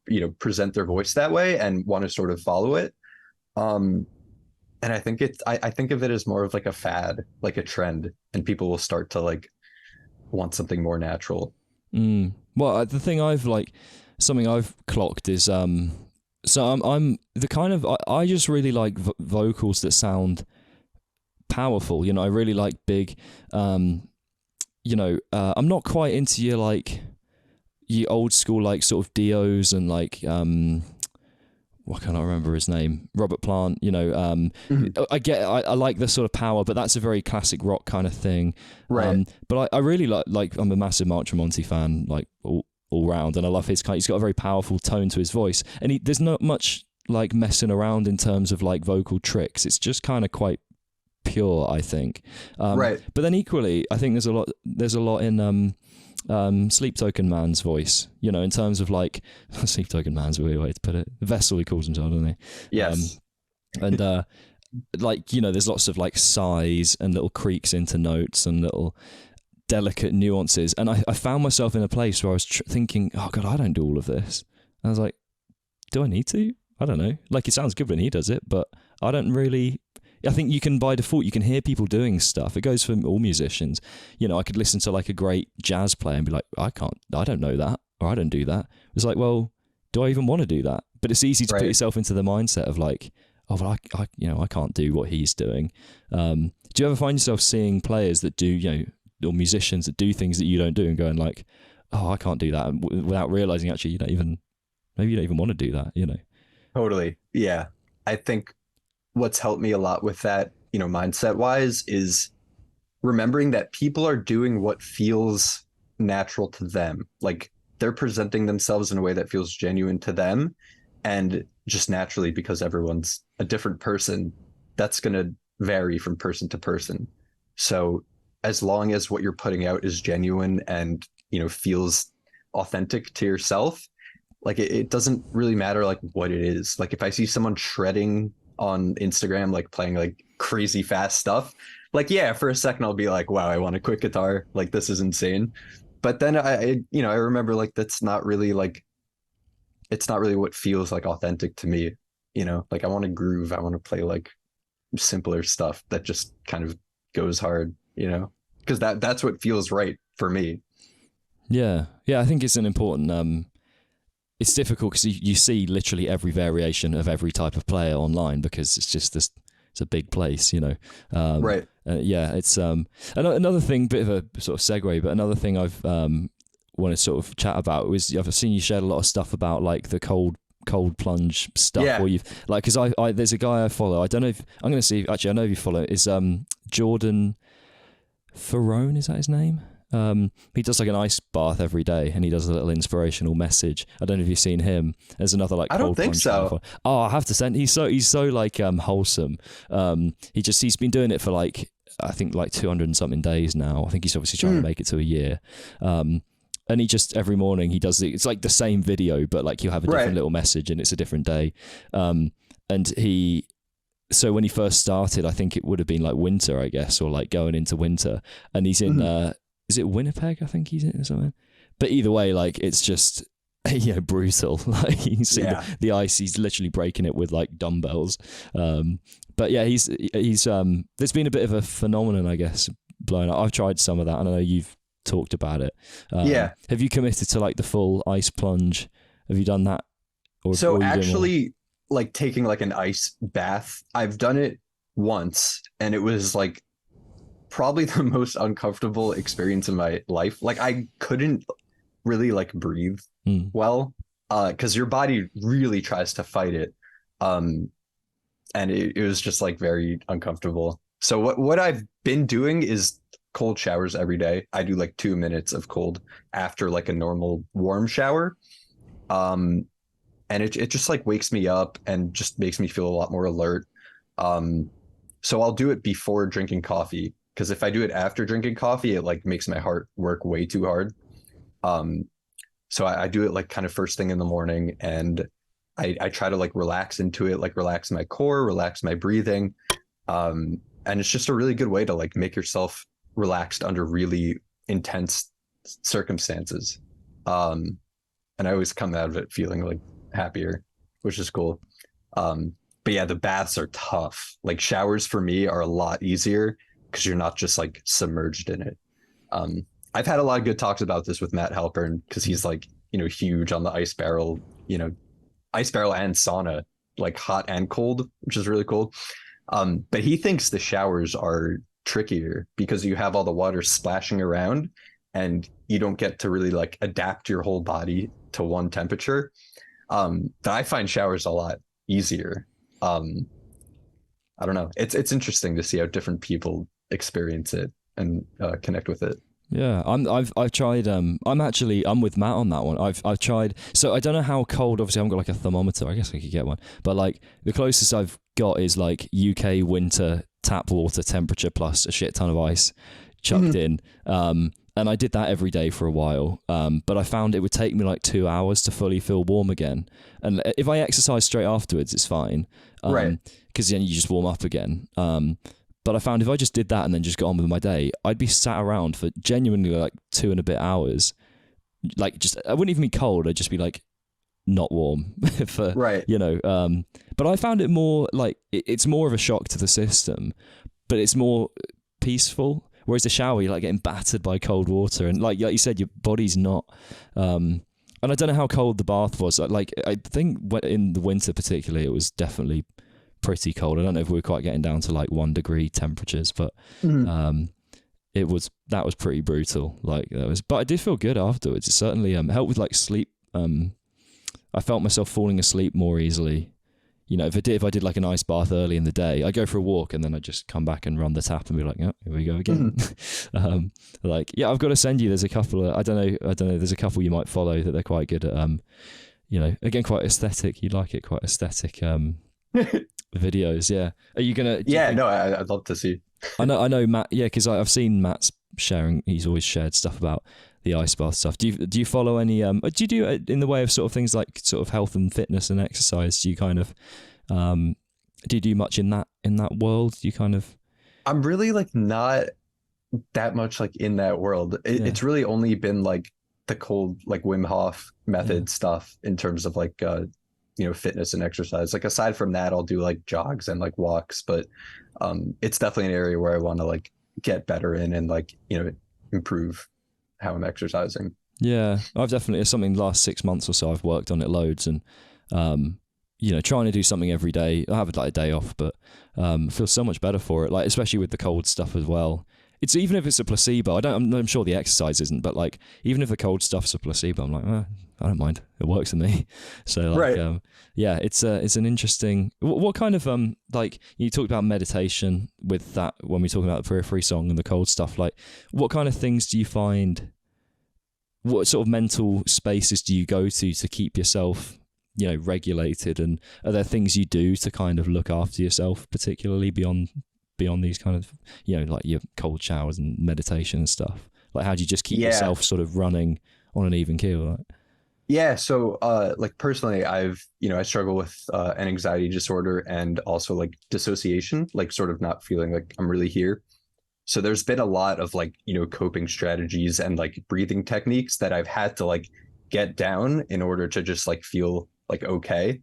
[SPEAKER 2] you know, present their voice that way and want to sort of follow it. And I think I think of it as more of like a fad, like a trend, and people will start to like want something more natural.
[SPEAKER 1] Well, the thing something I've clocked is so I'm the kind of I just really like vocals that sound powerful. You know, I really like big. You know, I'm not quite into your like your old school like sort of Dios and like what can I remember his name? Robert Plant, you know, I like the sort of power, but that's a very classic rock kind of thing.
[SPEAKER 2] Right.
[SPEAKER 1] But I really like, I'm a massive Mark Tremonti fan, like all round, and I love he's got a very powerful tone to his voice. And there's not much like messing around in terms of like vocal tricks. It's just kind of quite pure, I think.
[SPEAKER 2] Right.
[SPEAKER 1] But then equally, I think there's a lot in Sleep Token Man's voice, you know, in terms of like Sleep Token Man's a weird way to put it. Vessel, he calls himself, doesn't he?
[SPEAKER 2] Yes.
[SPEAKER 1] And like, you know, there's lots of like sighs and little creaks into notes and little delicate nuances. And I found myself in a place where I was thinking, oh God, I don't do all of this. And I was like, do I need to? I don't know. Like, it sounds good when he does it, but I don't really. I think you can, by default, you can hear people doing stuff. It goes for all musicians. You know, I could listen to like a great jazz player and be like, I don't know that, or I don't do that. It's like, well, do I even want to do that? But it's easy to put yourself into the mindset of like, oh, well, I can't do what he's doing. Do you ever find yourself seeing players that do, you know, or musicians that do things that you don't do and going like, oh, I can't do that, and without realizing actually maybe you don't even want to do that, you know?
[SPEAKER 2] Totally. Yeah. I think what's helped me a lot with that, you know, mindset wise, is remembering that people are doing what feels natural to them. Like, they're presenting themselves in a way that feels genuine to them, and just naturally, because everyone's a different person, that's going to vary from person to person. So as long as what you're putting out is genuine and, you know, feels authentic to yourself, like it doesn't really matter like what it is. Like, if I see someone shredding on Instagram, like playing like crazy fast stuff, like, yeah, for a second I'll be like, wow, I want a quick guitar, like this is insane. But then I remember like it's not really what feels like authentic to me, you know. Like, I want to groove, I want to play like simpler stuff that just kind of goes hard, you know, because that's what feels right for me. Yeah,
[SPEAKER 1] I think it's an important it's difficult because you see literally every variation of every type of player online, because it's just this. It's a big place, you know.
[SPEAKER 2] Right.
[SPEAKER 1] Yeah, it's another thing, bit of a sort of segue, but another thing I've want to sort of chat about was I've seen you shared a lot of stuff about like the cold plunge stuff.
[SPEAKER 2] Yeah.
[SPEAKER 1] Or you've like, because I there's a guy I follow. I don't know if I'm going to see. Actually, I know if you follow. Is Jordan Ferrone? Is that his name? He does like an ice bath every day, and he does a little inspirational message. I don't know if you've seen him. There's another like.
[SPEAKER 2] I don't think so.
[SPEAKER 1] Oh, I have to send. He's so like wholesome. He's been doing it for like, I think like 200 and something days now. I think he's obviously trying to make it to a year. And he just every morning he does it's like the same video, but like you have a different little message, and it's a different day. So when he first started, I think it would have been like winter, I guess, or like going into winter, and he's in. Is it Winnipeg? I think he's in or something. But either way, like it's just brutal. Like you can see the ice. He's literally breaking it with like dumbbells. But yeah, he's there's been a bit of a phenomenon, I guess, blowing up. I've tried some of that, and I know you've talked about it. Have you committed to like the full ice plunge? Have you done that?
[SPEAKER 2] So actually, like taking like an ice bath, I've done it once, and it was like probably the most uncomfortable experience in my life. Like I couldn't really like breathe well, because your body really tries to fight it. And it was just like very uncomfortable. So what I've been doing is cold showers every day. I do like 2 minutes of cold after like a normal warm shower. And it just like wakes me up and just makes me feel a lot more alert. So I'll do it before drinking coffee, because if I do it after drinking coffee, it like makes my heart work way too hard. So I do it like kind of first thing in the morning, and I try to like relax into it, like relax my core, relax my breathing. And it's just a really good way to like make yourself relaxed under really intense circumstances. And I always come out of it feeling like happier, which is cool. But yeah, the baths are tough. Like showers for me are a lot easier because you're not just like submerged in it. I've had a lot of good talks about this with Matt Halpern, because he's like, huge on the ice barrel and sauna, like hot and cold, which is really cool. But he thinks the showers are trickier because you have all the water splashing around and you don't get to really like adapt your whole body to one temperature. But I find showers a lot easier. I don't know. It's interesting to see how different people experience it and connect with it.
[SPEAKER 1] Yeah, I've tried. I'm with Matt on that one. I've tried. So I don't know how cold. Obviously, I haven't got like a thermometer. I guess I could get one. But like the closest I've got is like UK winter tap water temperature plus a shit ton of ice chucked in. And I did that every day for a while. But I found it would take me like 2 hours to fully feel warm again. And if I exercise straight afterwards, it's fine.
[SPEAKER 2] Right.
[SPEAKER 1] Because then you just warm up again. But I found if I just did that and then just got on with my day, I'd be sat around for genuinely like 2 and a bit hours. Like I wouldn't even be cold. I'd just be like not warm for,
[SPEAKER 2] right.
[SPEAKER 1] But I found it more like, it's more of a shock to the system, but it's more peaceful. Whereas the shower, you're like getting battered by cold water. And like you said, your body's not, and I don't know how cold the bath was. Like, I think in the winter particularly, it was definitely pretty cold. I don't know if we were quite getting down to like 1 degree temperatures, but that was pretty brutal. Like but I did feel good afterwards. It certainly helped with like sleep. I felt myself falling asleep more easily. If I did like an ice bath early in the day, I go for a walk and then I just come back and run the tap and be like, oh, here we go again. I've got to send you. There's a couple of I don't know. There's a couple you might follow that they're quite good at. Again, quite aesthetic. You like it, quite aesthetic. Videos. Yeah. Are you gonna?
[SPEAKER 2] I'd love to see.
[SPEAKER 1] I know Matt. Yeah, because I've seen Matt's sharing. He's always shared stuff about the ice bath stuff. Do you follow any? Do you do it in the way of sort of things like sort of health and fitness and exercise? Do you kind of do you do much in that world? Do you kind of?
[SPEAKER 2] I'm really like not that much like in that world. It's really only been like the cold like Wim Hof method stuff in terms of like fitness and exercise. Like aside from that, I'll do like jogs and like walks, but it's definitely an area where I want to like get better in and like improve how I'm exercising.
[SPEAKER 1] Yeah, I've definitely, it's something the last 6 months or so I've worked on it loads, and trying to do something every day. I have like a day off, but I feel so much better for it, like especially with the cold stuff as well. It's even if it's a placebo, I'm sure the exercise isn't, but like even if the cold stuff's a placebo, I'm like, I don't mind. It works for me. So like,
[SPEAKER 2] right.
[SPEAKER 1] It's an interesting. What kind of like you talked about meditation with that when we talk about the Periphery song and the cold stuff. Like, what kind of things do you find? What sort of mental spaces do you go to keep yourself, regulated? And are there things you do to kind of look after yourself, particularly beyond these kind of, like your cold showers and meditation and stuff? Like, how do you just keep yourself sort of running on an even keel? Like?
[SPEAKER 2] Yeah. So, like personally, I struggle with an anxiety disorder and also like dissociation, like sort of not feeling like I'm really here. So there's been a lot of like, coping strategies and like breathing techniques that I've had to like get down in order to just like feel like okay.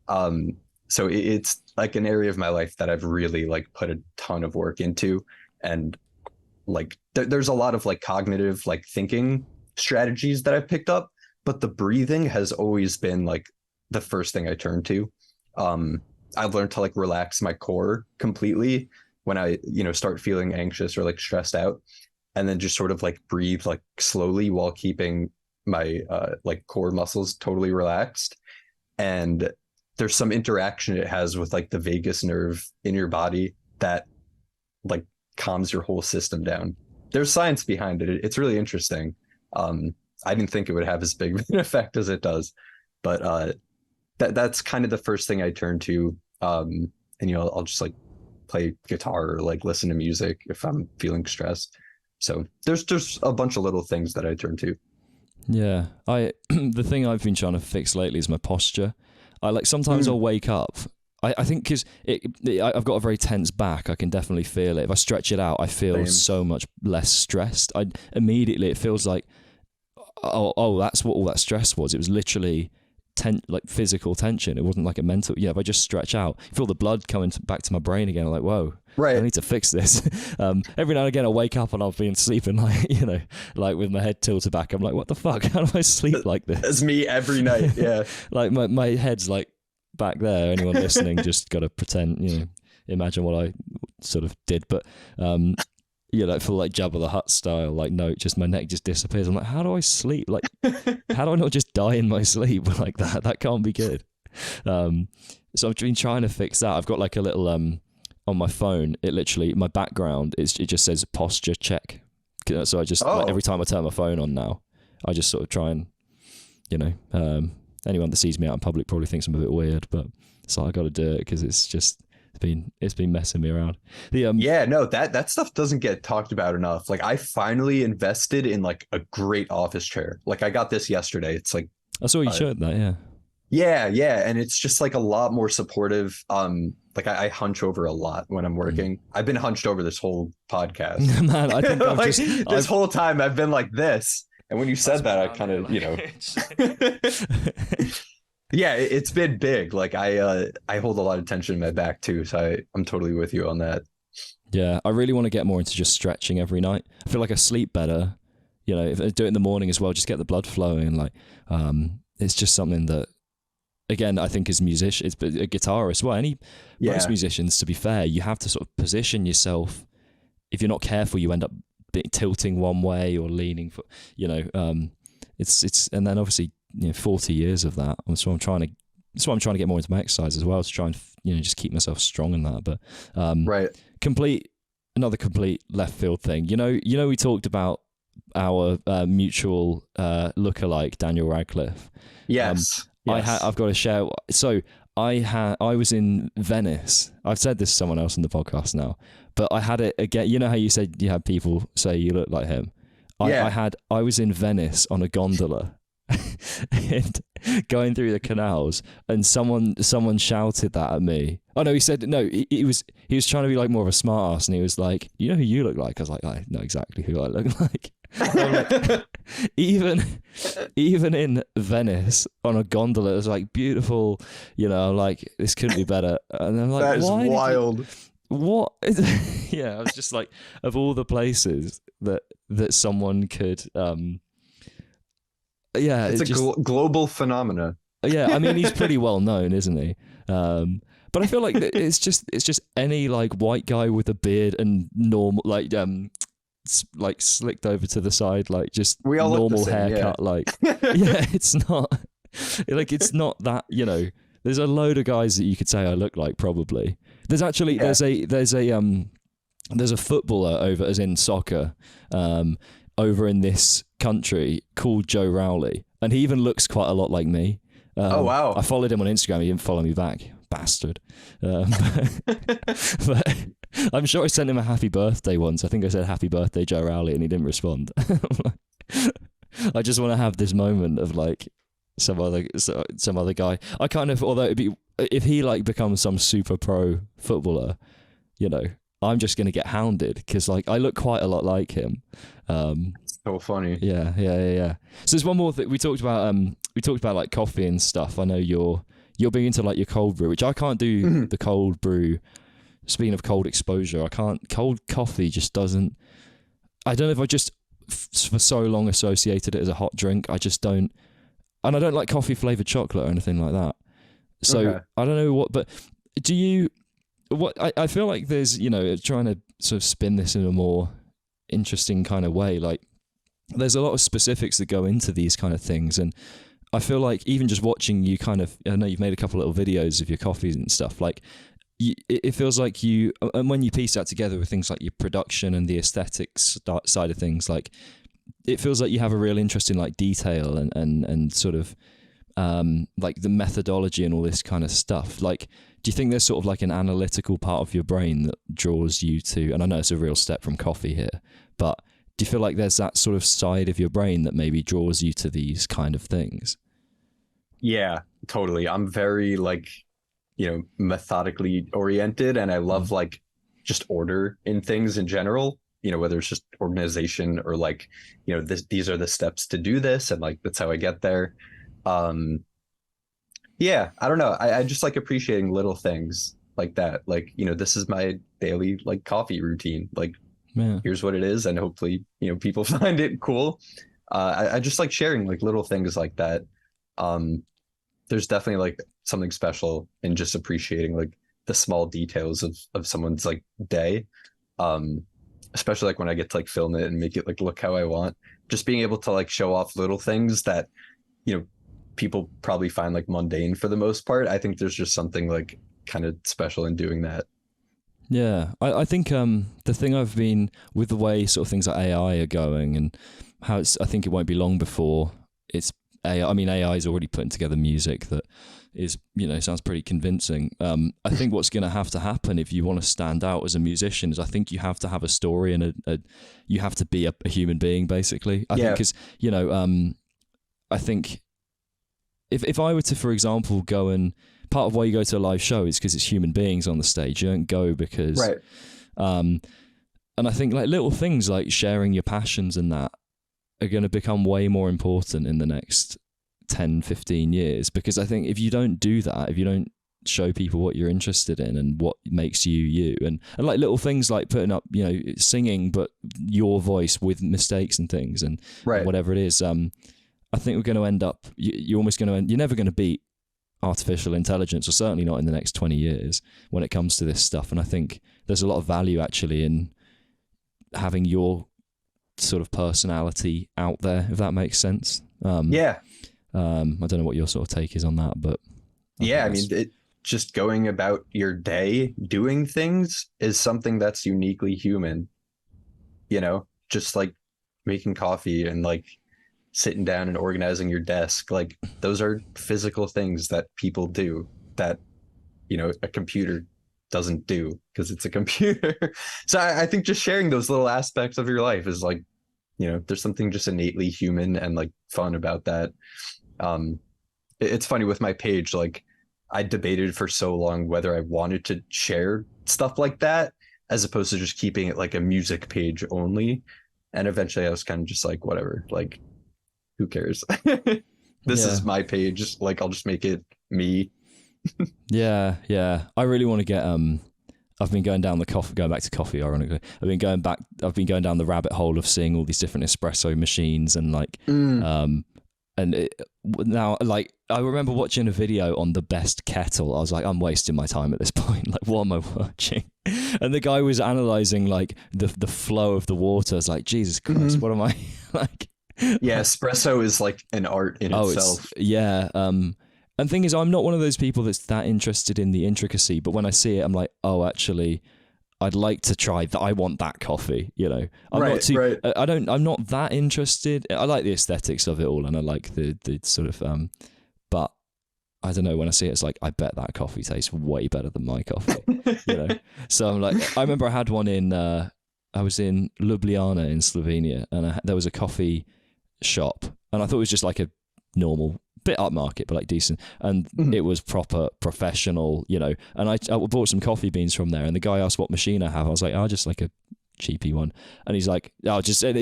[SPEAKER 2] So it's like an area of my life that I've really like put a ton of work into, and like there's a lot of like cognitive like thinking strategies that I've picked up, but the breathing has always been like the first thing I turn to. I've learned to like relax my core completely when I, start feeling anxious or like stressed out, and then just sort of like breathe like slowly while keeping my like core muscles totally relaxed. And there's some interaction it has with like the vagus nerve in your body that like calms your whole system down. There's science behind it. It's really interesting. I didn't think it would have as big of an effect as it does, but that's kind of the first thing I turn to. And I'll just like play guitar or like listen to music if I'm feeling stressed. So there's a bunch of little things that I turn to.
[SPEAKER 1] Yeah, the thing I've been trying to fix lately is my posture. I like sometimes I'll wake up. I think because I've got a very tense back. I can definitely feel it. If I stretch it out, I feel so much less stressed. It feels like, oh, that's what all that stress was. It was literally like physical tension. It wasn't like a mental. Yeah, if I just stretch out, I feel the blood coming back to my brain again. I'm like, whoa, right. I need to fix this. Every now and again, I wake up and I've been sleeping like, like with my head tilted back. I'm like, what the fuck? How do I sleep like this?
[SPEAKER 2] That's me every night. Yeah,
[SPEAKER 1] like my head's like back there. Anyone listening just got to pretend, imagine what I sort of did. But like for like Jabba the Hutt style, like no, just my neck just disappears. I'm like, how do I sleep? Like, how do I not just die in my sleep like that? That can't be good. So I've been trying to fix that. I've got like a little on my phone. It literally, my background it just says posture check. So I just like, every time I turn my phone on now, I just sort of try and anyone that sees me out in public probably thinks I'm a bit weird, but it's like I got to do it because it's been messing me around. That stuff doesn't get talked about enough. Like I finally invested in like a great office chair. Like I got this yesterday. It's like I saw you showed that,
[SPEAKER 2] yeah, and it's just like a lot more supportive. Like I hunch over a lot when I'm working. I've been hunched over this whole podcast.
[SPEAKER 1] Man, I think
[SPEAKER 2] this whole time I've been like this. And when you said that, I kind of, yeah, it's been big. Like I hold a lot of tension in my back too. So I'm totally with you on that.
[SPEAKER 1] Yeah, I really want to get more into just stretching every night. I feel like I sleep better. If I do it in the morning as well, just get the blood flowing. Like, it's just something that, again, I think as musicians, but a guitarist, most musicians, to be fair, you have to sort of position yourself. If you're not careful, you end up tilting one way or leaning for, it's and then obviously 40 years of that. So I'm trying to get more into my exercise as well to try and just keep myself strong in that. But
[SPEAKER 2] right,
[SPEAKER 1] another complete left field thing. We talked about our mutual lookalike Daniel Radcliffe.
[SPEAKER 2] Yes.
[SPEAKER 1] I've got to share. So I was in Venice. I've said this to someone else in the podcast now, but I had it again. You know how you said you had people say you look like him? I was in Venice on a gondola and going through the canals, and someone shouted that at me. Oh no, he said no. He was trying to be like more of a smart ass, and he was like, "You know who you look like?" I was like, "I know exactly who I look like." Like, even in Venice on a gondola, it was like beautiful. Like this couldn't be better. And I'm like,
[SPEAKER 2] that is wild.
[SPEAKER 1] What? Yeah, I was just like, of all the places that someone could. Yeah,
[SPEAKER 2] it's a global phenomena.
[SPEAKER 1] Yeah, I mean he's pretty well known, isn't he? But I feel like it's just any like white guy with a beard and normal like slicked over to the side, like just
[SPEAKER 2] we all
[SPEAKER 1] normal
[SPEAKER 2] same,
[SPEAKER 1] haircut.
[SPEAKER 2] yeah.
[SPEAKER 1] Like it's not like it's not that. There's a load of guys that you could say I look like probably. There's actually there's a footballer over as in soccer over in this country called Joe Rowley, and he even looks quite a lot like me.
[SPEAKER 2] Oh wow!
[SPEAKER 1] I followed him on Instagram. He didn't follow me back, bastard. But I'm sure I sent him a happy birthday once. I think I said happy birthday Joe Rowley, and he didn't respond. I just want to have this moment of like some other guy. I kind of, although if he like becomes some super pro footballer, I'm just gonna get hounded because like I look quite a lot like him.
[SPEAKER 2] So funny.
[SPEAKER 1] Yeah. So there's one more thing we talked about. We talked about like coffee and stuff. I know you're big into like your cold brew, which I can't do. The cold brew. Speaking of cold exposure, I can't. Cold coffee just doesn't. I don't know if I just for so long associated it as a hot drink. I just don't. And I don't like coffee flavored chocolate or anything like that. So I don't know what. But do you? what I feel like there's, trying to sort of spin this in a more interesting kind of way. Like, there's a lot of specifics that go into these kind of things, and I feel like even just watching you I know you've made a couple of little videos of your coffees and stuff, like it feels like and when you piece that together with things like your production and the aesthetics side of things, like it feels like you have a real interest in like detail and sort of like the methodology and all this kind of stuff. Like, do you think there's sort of like an analytical part of your brain that draws you to, and I know it's a real step from coffee here, but do you feel like there's that sort of side of your brain that maybe draws you to these kind of things?
[SPEAKER 2] Yeah, totally. I'm very like, methodically oriented, and I love like just order in things in general, whether it's just organization or like, these are the steps to do this, and like that's how I get there. Yeah, I don't know. I just like appreciating little things like that. Like, this is my daily like coffee routine. Like,
[SPEAKER 1] yeah.
[SPEAKER 2] Here's what it is, and hopefully, people find it cool. I just like sharing like little things like that. There's definitely like something special in just appreciating like the small details of someone's like day. Especially like when I get to like film it and make it like look how I want. Just being able to like show off little things that, people probably find like mundane for the most part. I think there's just something like kind of special in doing that.
[SPEAKER 1] Yeah, I think the thing I've been with the way sort of things like AI are going and how I think it won't be long before it's AI. I mean, AI is already putting together music that is, sounds pretty convincing. I think what's going to happen if you want to stand out as a musician is I think you have to have a story and you have to be a human being, basically. I think because, I think if I were to, for example, go and part of why you go to a live show is because it's human beings on the stage. You don't go because,
[SPEAKER 2] right.
[SPEAKER 1] And I think like little things like sharing your passions and that are going to become way more important in the next 10, 15 years. Because I think if you don't do that, if you don't show people what you're interested in and what makes you you, and like little things like putting up, singing, but your voice with mistakes and things and
[SPEAKER 2] right.
[SPEAKER 1] whatever it is, I think we're going to end up, you're never going to beat artificial intelligence, or certainly not in the next 20 years when it comes to this stuff. And I think there's a lot of value actually in having your sort of personality out there, if that makes sense. I don't know what your sort of take is on that, but
[SPEAKER 2] I mean, just going about your day doing things is something that's uniquely human, just like making coffee and like sitting down and organizing your desk. Like those are physical things that people do that, a computer doesn't do because it's a computer. So I think just sharing those little aspects of your life is like, there's something just innately human and like fun about that. It's funny with my page, like I debated for so long whether I wanted to share stuff like that as opposed to just keeping it like a music page only. And eventually I was kind of just like, whatever, like, who cares? This is my page. Like, I'll just make it me.
[SPEAKER 1] Yeah. I really want to get, I've been going back to coffee, ironically. I've been going down the rabbit hole of seeing all these different espresso machines and like, now, like, I remember watching a video on the best kettle. I was like, I'm wasting my time at this point. Like, what am I watching? And the guy was analyzing like the flow of the water. I was like, Jesus Christ, what am I like?
[SPEAKER 2] Yeah, espresso is like an art in itself.
[SPEAKER 1] And thing is, I'm not one of those people that's that interested in the intricacy, but when I see it, I'm like, oh, actually, I'd like to try that. I want that coffee, I'm not that interested. I like the aesthetics of it all, and I like the sort of, but I don't know, when I see it, it's like, I bet that coffee tastes way better than my coffee, So I'm like, I remember I had one I was in Ljubljana in Slovenia, and there was a coffee shop, and I thought it was just like a normal bit upmarket but like decent, and it was proper professional, and I bought some coffee beans from there, and the guy asked what machine I have. I was like, just like a cheapy one, and he's like,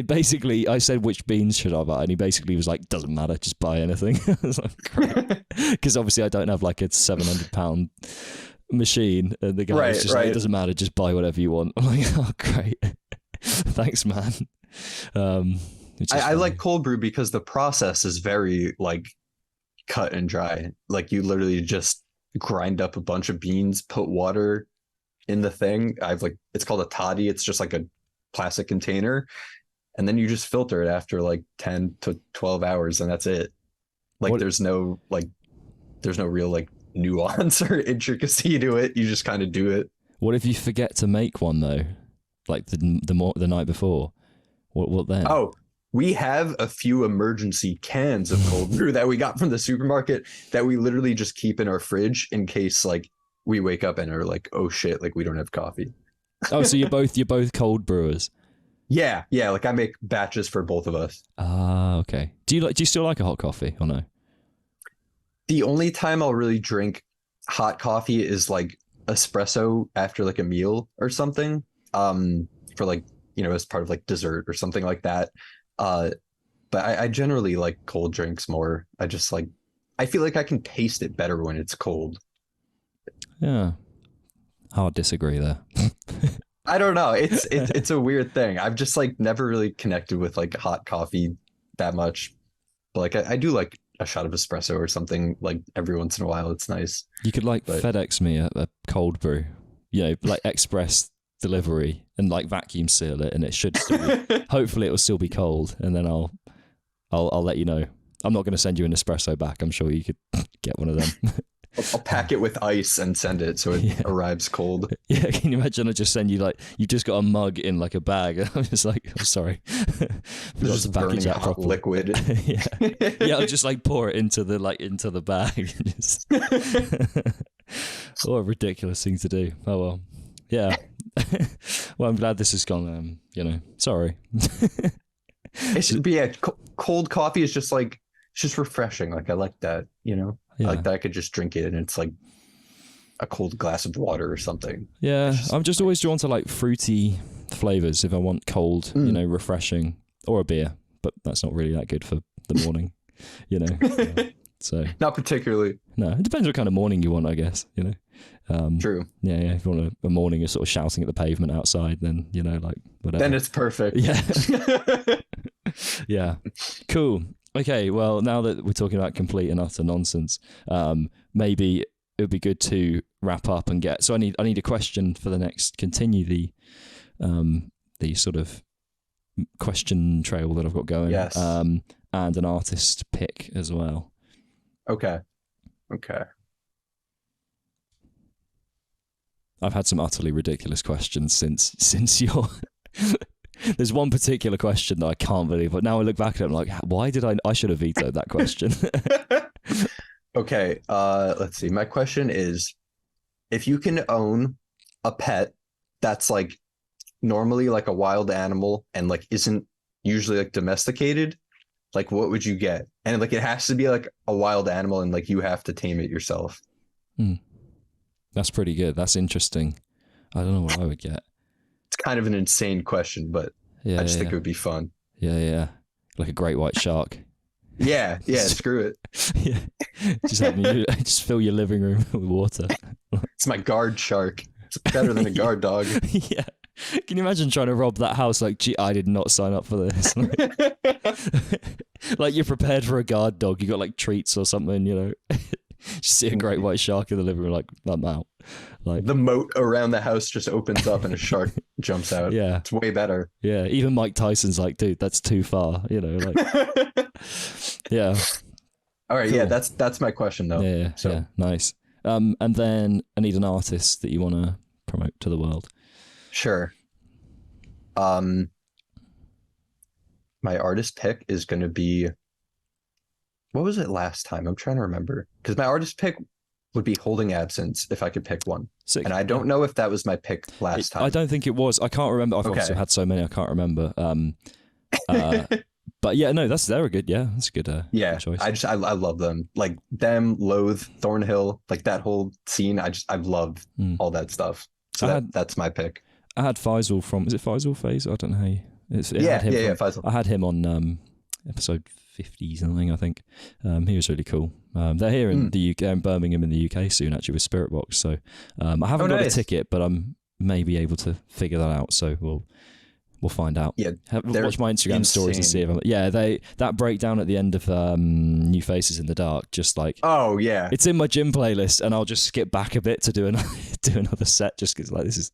[SPEAKER 1] basically I said, which beans should I buy, and he basically was like, doesn't matter, just buy anything. I was like, great, because obviously I don't have like a £700 machine, and the guy was just like, it doesn't matter, just buy whatever you want. I'm like, oh great, thanks man. I
[SPEAKER 2] like cold brew because the process is very like cut and dry. Like you literally just grind up a bunch of beans, put water in the thing. I've like, it's called a toddy. It's just like a plastic container. And then you just filter it after like 10 to 12 hours and that's it. Like there's no real like nuance or intricacy to it. You just kind of do it.
[SPEAKER 1] What if you forget to make one though? Like the night before? What then?
[SPEAKER 2] Oh, we have a few emergency cans of cold brew that we got from the supermarket that we literally just keep in our fridge in case like we wake up and are like, oh shit, like we don't have coffee.
[SPEAKER 1] Oh, so you're both cold brewers.
[SPEAKER 2] Yeah, like I make batches for both of us.
[SPEAKER 1] Ah, okay. Do you still like a hot coffee or no?
[SPEAKER 2] The only time I'll really drink hot coffee is like espresso after like a meal or something. For like, you know, as part of like dessert or something like that. But I generally like cold drinks more. I feel like I can taste it better when it's cold.
[SPEAKER 1] Yeah. Hard disagree there.
[SPEAKER 2] I don't know. It's a weird thing. I've just like never really connected with like hot coffee that much. But like I do like a shot of espresso or something like every once in a while. It's nice.
[SPEAKER 1] You could like FedEx me a cold brew, you know, like express delivery and like vacuum seal it, and it should still be, hopefully it will still be cold, and then I'll let you know. I'm not going to send you an espresso back. I'm sure you could get one of them.
[SPEAKER 2] I'll pack it with ice and send it so it arrives cold.
[SPEAKER 1] Yeah, can you imagine? I just send you like you just got a mug in like a bag. I'm just like, I'm sorry,
[SPEAKER 2] forgot to package that hot liquid.
[SPEAKER 1] yeah, I'll just like pour it into the bag. What a ridiculous thing to do. Oh well, yeah. Well, I'm glad this has gone. You know, sorry.
[SPEAKER 2] It should be cold coffee is just like it's just refreshing. Like I like that. You know. Yeah. Like that I could just drink it and it's like a cold glass of water or something.
[SPEAKER 1] Yeah, I'm just always drawn to like fruity flavors if I want cold, you know, refreshing, or a beer, but that's not really that good for the morning, you know. So
[SPEAKER 2] not particularly.
[SPEAKER 1] No, it depends what kind of morning you want, I guess, you know.
[SPEAKER 2] True.
[SPEAKER 1] Yeah, if you want a morning of sort of shouting at the pavement outside, then, you know, like whatever.
[SPEAKER 2] Then it's perfect.
[SPEAKER 1] Yeah. Yeah. Cool. Okay, well, now that we're talking about complete and utter nonsense, maybe it would be good to wrap up and get. So I need a question for the next. Continue the sort of question trail that I've got going.
[SPEAKER 2] Yes.
[SPEAKER 1] And an artist pick as well.
[SPEAKER 2] Okay.
[SPEAKER 1] I've had some utterly ridiculous questions since your. There's one particular question that I can't believe, but now I look back at it, I'm like, why did I should have vetoed that question.
[SPEAKER 2] Okay, let's see. My question is, if you can own a pet that's like normally like a wild animal and like isn't usually like domesticated, like what would you get? And like it has to be like a wild animal and like you have to tame it yourself.
[SPEAKER 1] That's pretty good. That's interesting. I don't know what I would get.
[SPEAKER 2] It's kind of an insane question, but I just think it would be fun.
[SPEAKER 1] Yeah. Like a great white shark.
[SPEAKER 2] Yeah, screw it.
[SPEAKER 1] Yeah. Just fill your living room with water.
[SPEAKER 2] It's my guard shark. It's better than a guard dog.
[SPEAKER 1] Yeah. Can you imagine trying to rob that house? Like, gee, I did not sign up for this. Like you're prepared for a guard dog. You got like treats or something, you know. Just see a great white shark in the living room, like I'm out. Like
[SPEAKER 2] the moat around the house just opens up and a shark jumps out.
[SPEAKER 1] Yeah,
[SPEAKER 2] it's way better.
[SPEAKER 1] Yeah, even Mike Tyson's like, dude, that's too far. You know, like yeah.
[SPEAKER 2] All right, cool. Yeah, that's my question though.
[SPEAKER 1] Yeah, so. Yeah, nice. And then I need an artist that you want to promote to the world.
[SPEAKER 2] Sure. My artist pick is going to be. What was it last time? I'm trying to remember. Because my artist pick would be Holding Absence if I could pick one.
[SPEAKER 1] Sick.
[SPEAKER 2] And I don't know if that was my pick last time.
[SPEAKER 1] I don't think it was. I can't remember. I've also had so many, I can't remember. But yeah, no, they're good. Yeah, that's a good, good choice.
[SPEAKER 2] I love them. Like them, Loathe, Thornhill, like that whole scene. I love all that stuff. So that's my pick.
[SPEAKER 1] I had Faisal from, is it Faisal Phase? I don't know how you,
[SPEAKER 2] Faisal.
[SPEAKER 1] I had him on episode 50 something, I think. He was really cool. They're here in the UK, in Birmingham in the UK soon, actually, with Spirit Box. So I haven't got a ticket, but I'm maybe able to figure that out. So we'll We'll find out.
[SPEAKER 2] Yeah,
[SPEAKER 1] watch my Instagram stories and see if that breakdown at the end of New Faces in the Dark, just like,
[SPEAKER 2] oh yeah,
[SPEAKER 1] it's in my gym playlist, and I'll just skip back a bit to do another set just because like this is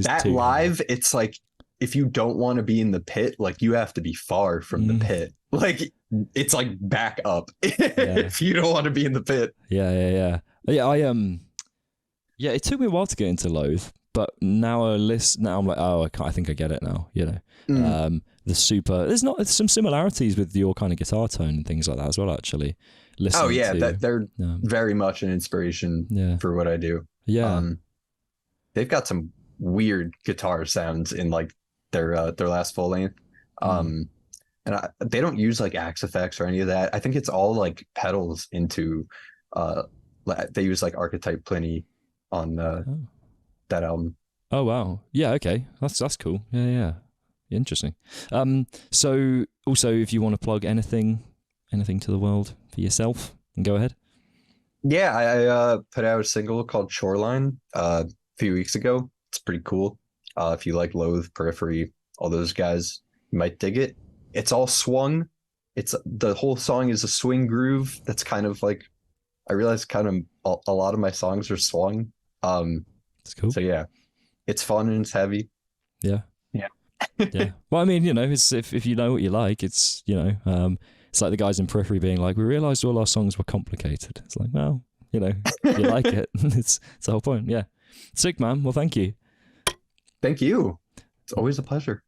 [SPEAKER 2] that live. It's like, if you don't want to be in the pit, like you have to be far from the pit. Like it's like back up if you don't want to be in the pit.
[SPEAKER 1] Yeah. It took me a while to get into Loathe, but now I'm like, oh, I think I get it now. You know, there's some similarities with your kind of guitar tone and things like that as well. Actually,
[SPEAKER 2] they're very much an inspiration for what I do.
[SPEAKER 1] Yeah,
[SPEAKER 2] they've got some weird guitar sounds in like their last full length. They don't use like axe effects or any of that. I think it's all like pedals into they use like Archetype Pliny on that album.
[SPEAKER 1] Oh wow. Yeah, okay. That's cool. Yeah. Interesting. So also, if you want to plug anything to the world for yourself, then go ahead.
[SPEAKER 2] Yeah, I put out a single called Shoreline a few weeks ago. It's pretty cool. If you like Loathe, Periphery, all those guys, you might dig it. It's all swung. The whole song is a swing groove. That's kind of like, I realize kind of a lot of my songs are swung.
[SPEAKER 1] It's cool.
[SPEAKER 2] So yeah, it's fun and it's heavy.
[SPEAKER 1] Yeah. Well, I mean, you know, it's if you know what you like, it's, you know, it's like the guys in Periphery being like, we realized all our songs were complicated. It's like, well, you know, if you like it, it's the whole point. Yeah. Sick, man. Well, thank you.
[SPEAKER 2] Thank you. It's always a pleasure.